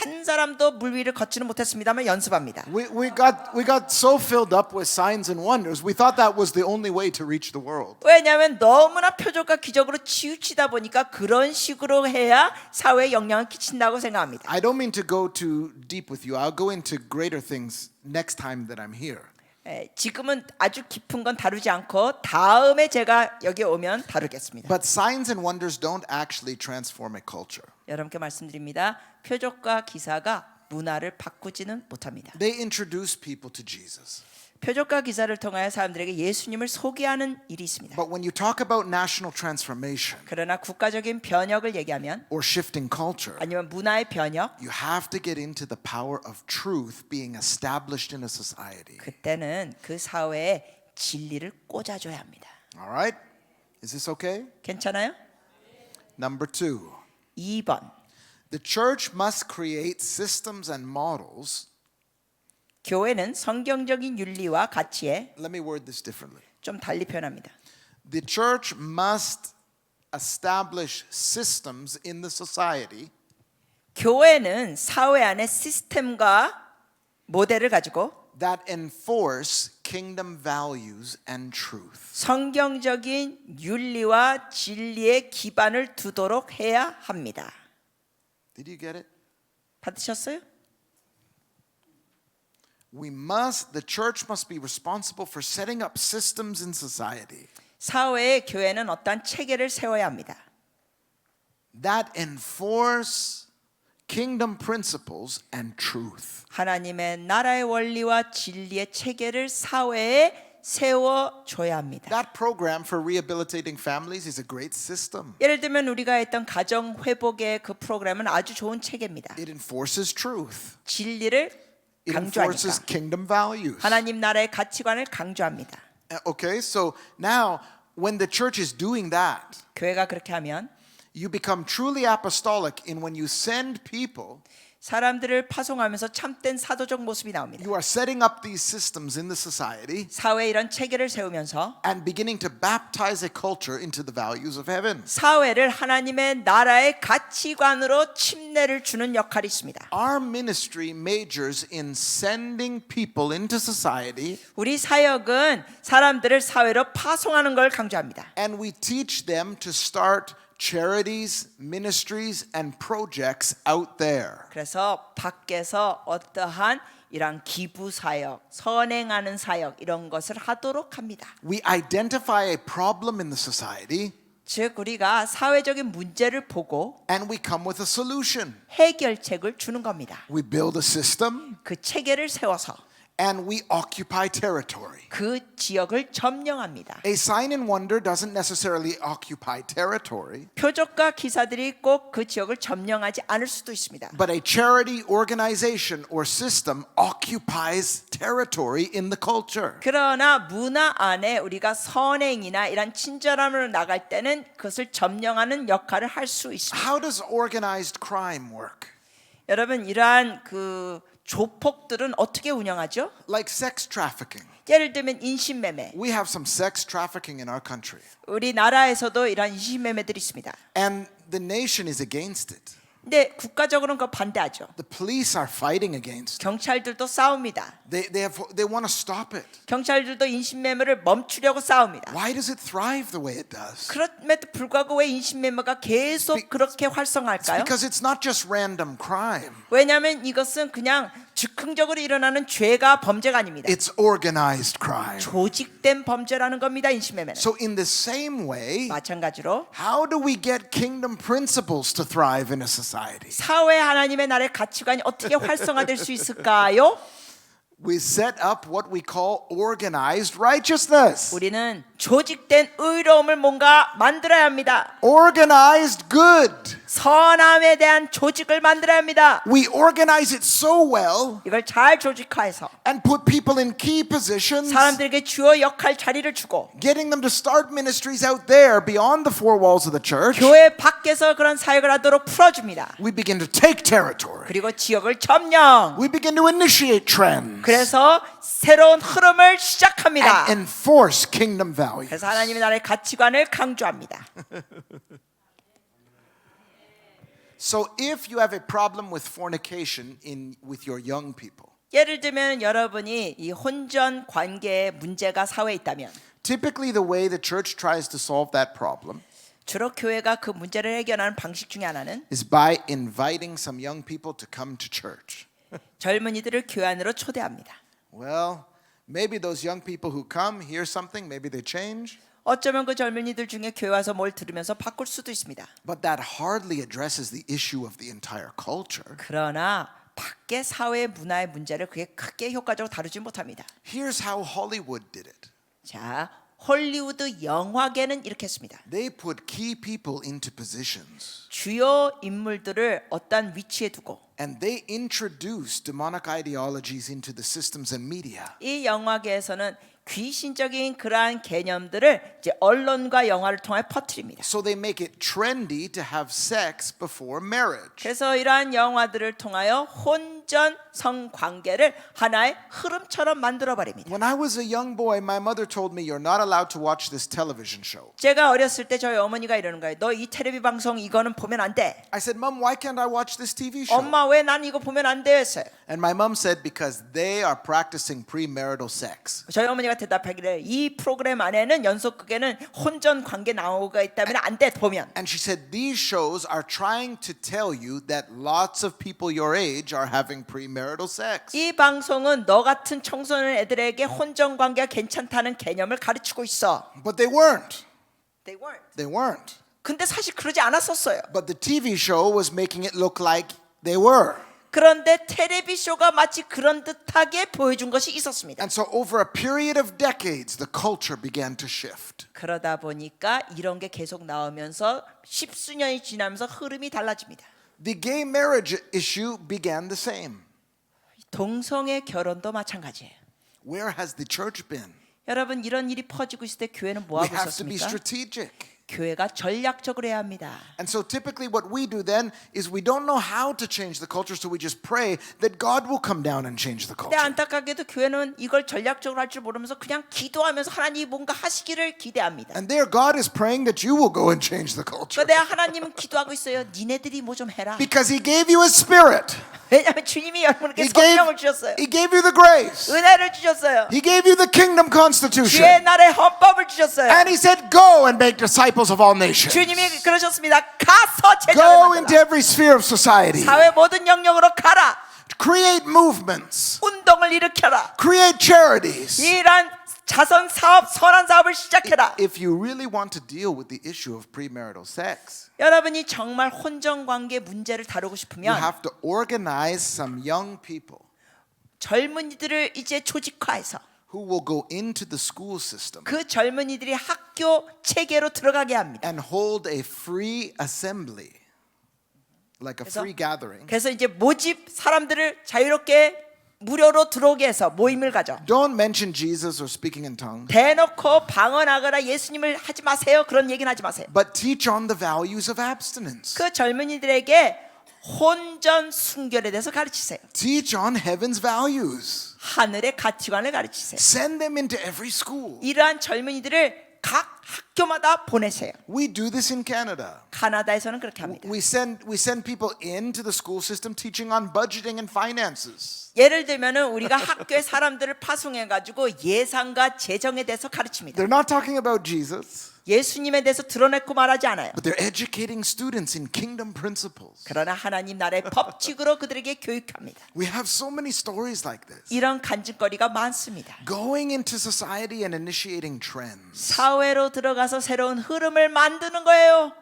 한 사람도 물 위를 걷지는 못했습니다만 연습합니다. we got so filled up with signs and wonders. We thought that was the only way to reach the world. 왜냐하면 너무나 표적과 기적으로 치우치다 보니까 그런 식으로 해야 사회에 영향을 끼친다고 생각합니다. I don't mean to go too deep with you. I'll go into greater things next time that I'm here. 지금은 아주 깊은 건 다루지 않고 다음에 제가 여기 오면 다루겠습니다. But signs and wonders don't actually transform a culture. 여러분께 말씀드립니다. 표적과 기사가 문화를 바꾸지는 못합니다. They introduce people to Jesus. 표적과 기사를 통하여 사람들에게 예수님을 소개하는 일이 있습니다. But when you talk about national transformation 그러나 국가적인 변혁을 얘기하면 or shifting culture, 아니면 문화의 변혁, you have to get into the power of truth being established in a society. 그때는 그 사회에 진리를 꽂아줘야 합니다. All right? Is this okay? 괜찮아요? Number 2. 2번. The church must create systems and models. 교회는 성경적인 윤리와 가치에 Let me word this differently. 좀 달리 표현합니다. The church must establish systems in the society 교회는 사회 안에 시스템과 모델을 가지고 that enforce kingdom values and truth. 성경적인 윤리와 진리의 기반을 두도록 해야 합니다. Did you get it? 받으셨어요? The church must be responsible for setting up systems in society 사회에 교회는 어떠한 체계를 세워야 합니다. that enforce kingdom principles and truth. 하나님의 나라의 원리와 진리의 체계를 사회에 세워줘야 합니다. That program for rehabilitating families is a great system. 예를 들면 우리가 했던 가정 회복의 그 프로그램은 아주 좋은 체계입니다. It enforces truth. 진리를 It enforces 강조하니까 kingdom values. 하나님 나라의 가치관을 강조합니다. Okay, so now when the church is doing that, 교회가 그렇게 하면 you become truly apostolic in when you send people, 사람들을 파송하면서 참된 사도적 모습이 나옵니다. you are setting up these systems in the society 사회에 이런 체계를 세우면서 and beginning to baptize a culture into the values of heaven. 사회를 하나님의 나라의 가치관으로 침례를 주는 역할이 있습니다. Our ministry majors in sending people into society 우리 사역은 사람들을 사회로 파송하는 걸 강조합니다. and we teach them to start charities, ministries, and projects out there. 그래서 밖에서 어떠한 이런 기부 사역, 선행하는 사역 이런 것을 하도록 합니다. We identify a problem in the society 즉 우리가 사회적인 문제를 보고 and we come with a solution. 해결책을 주는 겁니다. We build a system 그 체계를 세워서 and we occupy territory. 그 지역을 점령합니다. A sign and wonder doesn't necessarily occupy territory, 표적과 기사들이 꼭 그 지역을 점령하지 않을 수도 있습니다. but a charity organization or system occupies territory in the culture. 그러나 문화 안에 우리가 선행이나 이런 친절함으로 나갈 때는 그것을 점령하는 역할을 할 수 있습니다. How does organized crime work? 여러분 이러한 그 조폭들은 어떻게 운영하죠? Like sex trafficking. 예를 들면 인신매매. We have some sex trafficking in our country, 우리나라에서도 이런 인신매매들이 있습니다. and the nation is against it. 근데 국가적으로는 그거 반대하죠. The police are fighting against it. 경찰들도 싸웁니다. They want to stop it. 경찰들도 인신매매를 멈추려고 싸웁니다. Why does it thrive the way it does? 그럼에도 불구하고 왜 인신매매가 계속 그렇게 활성화할까요? Because it's not just random crime. 왜냐하면 이것은 그냥 즉흥적으로 일어나는 죄가 범죄가 아닙니다. It's organized crime. 조직된 범죄라는 겁니다. 인신매매는. So in the same way, 마찬가지로 how do we get kingdom principles to thrive in a society? 사회 하나님의 나라의 가치관이 어떻게 활성화될 수 있을까요? We set up what we call organized righteousness. 우리는 조직된 의로움을 뭔가 만들어야 합니다. Organized good. 선함에 대한 조직을 만들어야 합니다. We organize it so well 이걸 잘 조직화해서 and put people in key positions, 사람들에게 주요 역할 자리를 주고 getting them to start ministries out there beyond the four walls of the church. 교회 밖에서 그런 사역을 하도록 풀어줍니다. We begin to take territory. 그리고 지역을 점령. We begin to initiate trends 그래서 새로운 흐름을 시작합니다. and enforce kingdom values. 그래서 하나님의 나라의 가치관을 강조합니다. So if you have a problem with fornication with your young people, 예를 들면 여러분이 이 혼전 관계에 문제가 사회에 있다면 typically the way the church tries to solve that problem 주로 교회가 그 문제를 해결하는 방식 중에 하나는 is by inviting some young people to come to church. 젊은이들을 교회 안으로 초대합니다. Well, maybe those young people who come hear something, maybe they change, 어쩌면 그 젊은이들 중에 교회 와서 뭘 들으면서 바꿀 수도 있습니다. but that hardly addresses the issue of the entire culture. 그러나 밖의 사회 문화의 문제를 그게 크게 효과적으로 다루지 못합니다. Here's how Hollywood did it. 자, 홀리우드 영화계는 이렇게 했습니다. They put key people into positions 주요 인물들을 어떤 위치에 두고 and they introduced demonic ideologies into the systems and media. 이 영화계에서는 귀신적인 그러한 개념들을 이제 언론과 영화를 통해 퍼뜨립니다. So they make it trendy to have sex before marriage. 그래서 이러한 영화들을 통하여 혼전 성관계를 하나의 흐름처럼 만들어 버립니다. When I was a young boy, my mother told me you're not allowed to watch this television show. 제가 어렸을 때 저희 어머니가 이러는 거예요. 너 이 텔레비 방송 이거는 보면 안 돼. I said, Mom, why can't I watch this TV show? 엄마 왜 난 이거 보면 안 돼? 했어요. And my mom said, because they are practicing premarital sex. 저희 어머니가 대답하기를 이 프로그램 안에는 연속극에는 혼전 관계 나오가 있다면 안 돼 보면. And she said, these shows are trying to tell you that lots of people your age are having premarital sex. 이 방송은 너 같은 청소년 애들에게 혼전 관계가 괜찮다는 개념을 가르치고 있어. But they weren't. They weren't. They weren't. 근데 사실 그러지 않았었어요. But the TV show was making it look like they were. 그런데 텔레비 쇼가 마치 그런 듯하게 보여준 것이 있었습니다. And so over a period of decades, the culture began to shift. 그러다 보니까 이런 게 계속 나오면서 십수년이 지나면서 흐름이 달라집니다. The gay marriage issue began the same. 동성애 결혼도 마찬가지예요. Where has the church been? 여러분 이런 일이 퍼지고 있을 때 교회는 뭐 We 하고 have to be 있었습니까? strategic. 교회가 전략적으로 해야 합니다. And so typically what we do then is we don't know how to change the culture, so we just pray that God will come down and change the 근데 culture. 안타깝게도 교회는 이걸 전략적으로 할 줄 모르면서 그냥 기도하면서 하나님이 뭔가 하시기를 기대합니다. And there God is praying that you will go and change the culture. 그런데 하나님은 기도하고 있어요. 니네들이 뭐 좀 해라. Because He gave you His Spirit. 왜냐하면 주님이 여러분에게 He gave, 성령을 주셨어요. He gave you the grace. 은혜를 주셨어요. He gave you the kingdom 주의 constitution. 나라의 헌법을 주셨어요. And He said, go and make disciples of all nations. 주님이 그러셨습니다. 가서 제자를 Go into 만들라. every sphere of society. 사회 모든 영역으로 가라. Create movements. 운동을 일으켜라. Create charities. 이러한 자선 사업, 선한 사업을 시작해라. If you really want to deal with the issue of premarital sex, 여러분이 정말 혼전 관계 문제를 다루고 you 싶으면 have to organize some young people 젊은이들을 이제 조직화해서 who will go into the school system 그 젊은이들이 학교 체계로 들어가게 합니다. and hold a free assembly, like a free gathering. 그래서 이제 모집 사람들을 자유롭게 무료로 들어오게 해서 모임을 가져. Don't mention Jesus or speaking in tongues, 대놓고 방언하거나 예수님을 하지 마세요. 그런 얘기는 하지 마세요. but teach on the values of abstinence. 그 젊은이들에게 혼전 순결에 대해서 가르치세요. Teach on heaven's values. 하늘의 가치관을 가르치세요. Send them into every school. 이러한 젊은이들을 각 학교마다 보내세요. We do this in Canada. 카나다에서는 그렇게 합니다. We send people into the school system teaching on budgeting and finances. 예를 들면은 우리가 학교에 사람들을 파송해 가지고 예산과 재정에 대해서 가르칩니다. They're not talking about Jesus, 예수님에 대해서 드러내고 말하지 않아요. but they're educating students in kingdom principles. 그러나 하나님 나라의 법칙으로 그들에게 교육합니다. We have so many stories like this. 이런 간증거리가 많습니다. Going into society and initiating trends. 사회로 들어가서 새로운 흐름을 만드는 거예요.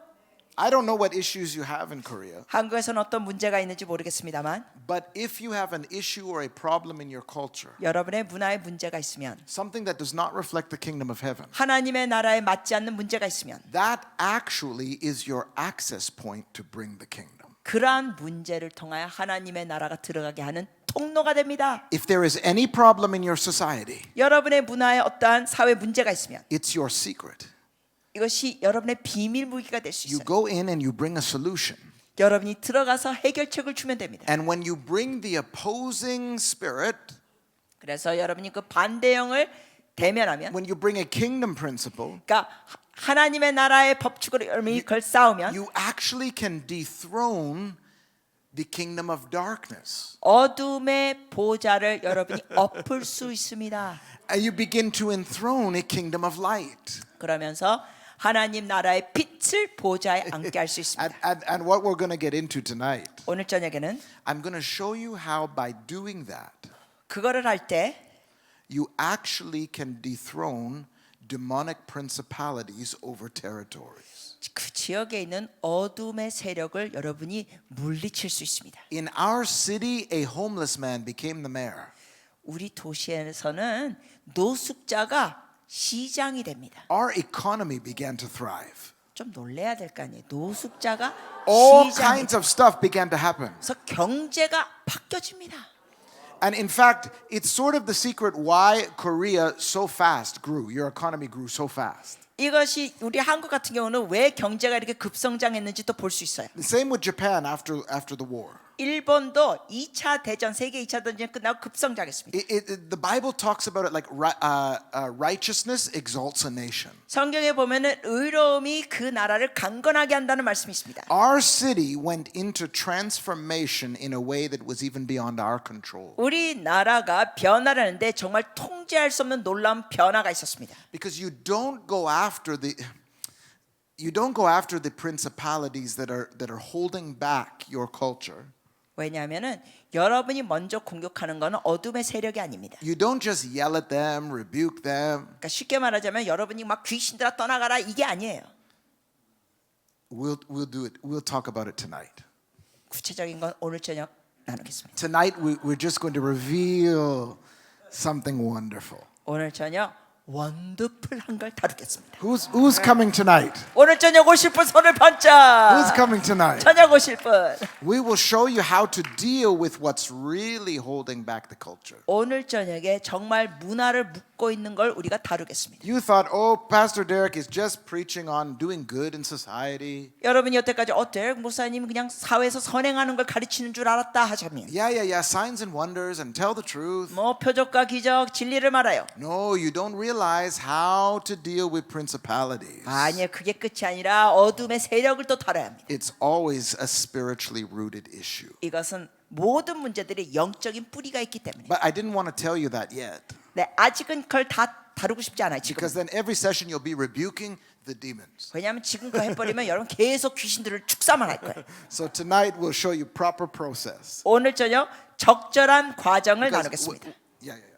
I don't know what issues you have in Korea, 한국에서는 어떤 문제가 있는지 모르겠습니다만 but if you have an issue or a problem in your culture, 여러분의 문화에 문제가 있으면 something that does not reflect the kingdom of heaven, 하나님의 나라에 맞지 않는 문제가 있으면 that actually is your access point to bring the kingdom. 그러한 문제를 통하여 하나님의 나라가 들어가게 하는 통로가 됩니다. If there is any problem in your society, 여러분의 문화에 어떠한 사회 문제가 있으면 it's your secret. 이것이 여러분의 비밀 무기가 될 수 You 있어요. go in and you bring a solution. 여러분이 들어가서 해결책을 주면 됩니다. And when you bring the opposing spirit, 그래서 여러분이 그 반대형을 대면하면 when you bring a kingdom principle, 그러니까 하나님의 나라의 법칙으로 여러분이 그걸 싸우면 you actually can dethrone the kingdom of darkness. 어둠의 보좌를 여러분이 엎을 수 있습니다. And you begin to enthrone a kingdom of light. 그러면서 하나님 나라의 빛을 보좌에 앉게 할 수 있습니다. And what we're going to get into tonight, 오늘 저녁에는 I'm going to show you how by doing that, 그거를 할 때 you actually can dethrone demonic principalities over territories. 그 지역에 있는 어둠의 세력을 여러분이 물리칠 수 있습니다. In our city, a homeless man became the mayor. 우리 도시에서는 노숙자가 시장이 됩니다. Our economy began to thrive. 좀 놀래야 될 거 아니에요. 노숙자가 All 시장이 kinds of stuff began to happen. 그래서 경제가 바뀌어집니다. And in fact, it's sort of the secret why Korea so fast grew. Your economy grew so fast. 이것이 우리 한국 같은 경우는 왜 경제가 이렇게 급성장했는지 또 볼 수 있어요. The same with Japan after the war. 일본도 2차 대전 세계 2차 대전 끝나고 급성장했습니다. The Bible talks about it like righteousness exalts a nation. 성경에 보면은 의로움이 그 나라를 강건하게 한다는 말씀이 있습니다. Our city went into transformation in a way that was even beyond our control. 우리 나라가 변화를 하는데 정말 통제할 수 없는 놀라운 변화가 있었습니다. Because you don't go after the principalities that are holding back your culture. 왜냐하면은 여러분이 먼저 공격하는 것은 어둠의 세력이 아닙니다. You don't just yell at them, rebuke them. 그러니까 쉽게 말하자면 여러분이 막 귀신들아 떠나가라 이게 아니에요. We'll do it. We'll talk about it tonight. 구체적인 건 오늘 저녁 나누겠습니다. Tonight we're just going to reveal something wonderful. 오늘 저녁 원더풀한 걸 다루겠습니다. Who's coming tonight? 오늘 저녁 오실 분 손을 Who's 번쩍. coming tonight? 저녁 오실 분. We will show you how to deal with what's really holding back the culture. 오늘 저녁에 정말 문화를 묶고 있는 걸 우리가 다루겠습니다. You thought, oh, Pastor Derek is just preaching on doing good in society. 여러분이 여태까지 데렉 목사님 그냥 사회에서 선행하는 걸 가르치는 줄 알았다 하자면 Yeah, signs and wonders and tell the truth. 뭐 표적과 기적 진리를 말아요. No, you don't realize how to deal with principalities. 아니요, 그게 끝이 아니라 어둠의 세력을 또 다뤄야 합니다. It's always a spiritually rooted issue. 이것은 모든 문제들이 영적인 뿌리가 있기 때문에. But I didn't want to tell you that yet. 네, 아직은 그걸 다 다루고 싶지 않아요. 지금. Because then every session you'll be rebuking the demons. 왜냐하면 지금 그거 해버리면 여러분 계속 귀신들을 축사만 할 거예요. So tonight we'll show you proper process. 오늘 저녁 적절한 과정을 Because 나누겠습니다. yeah.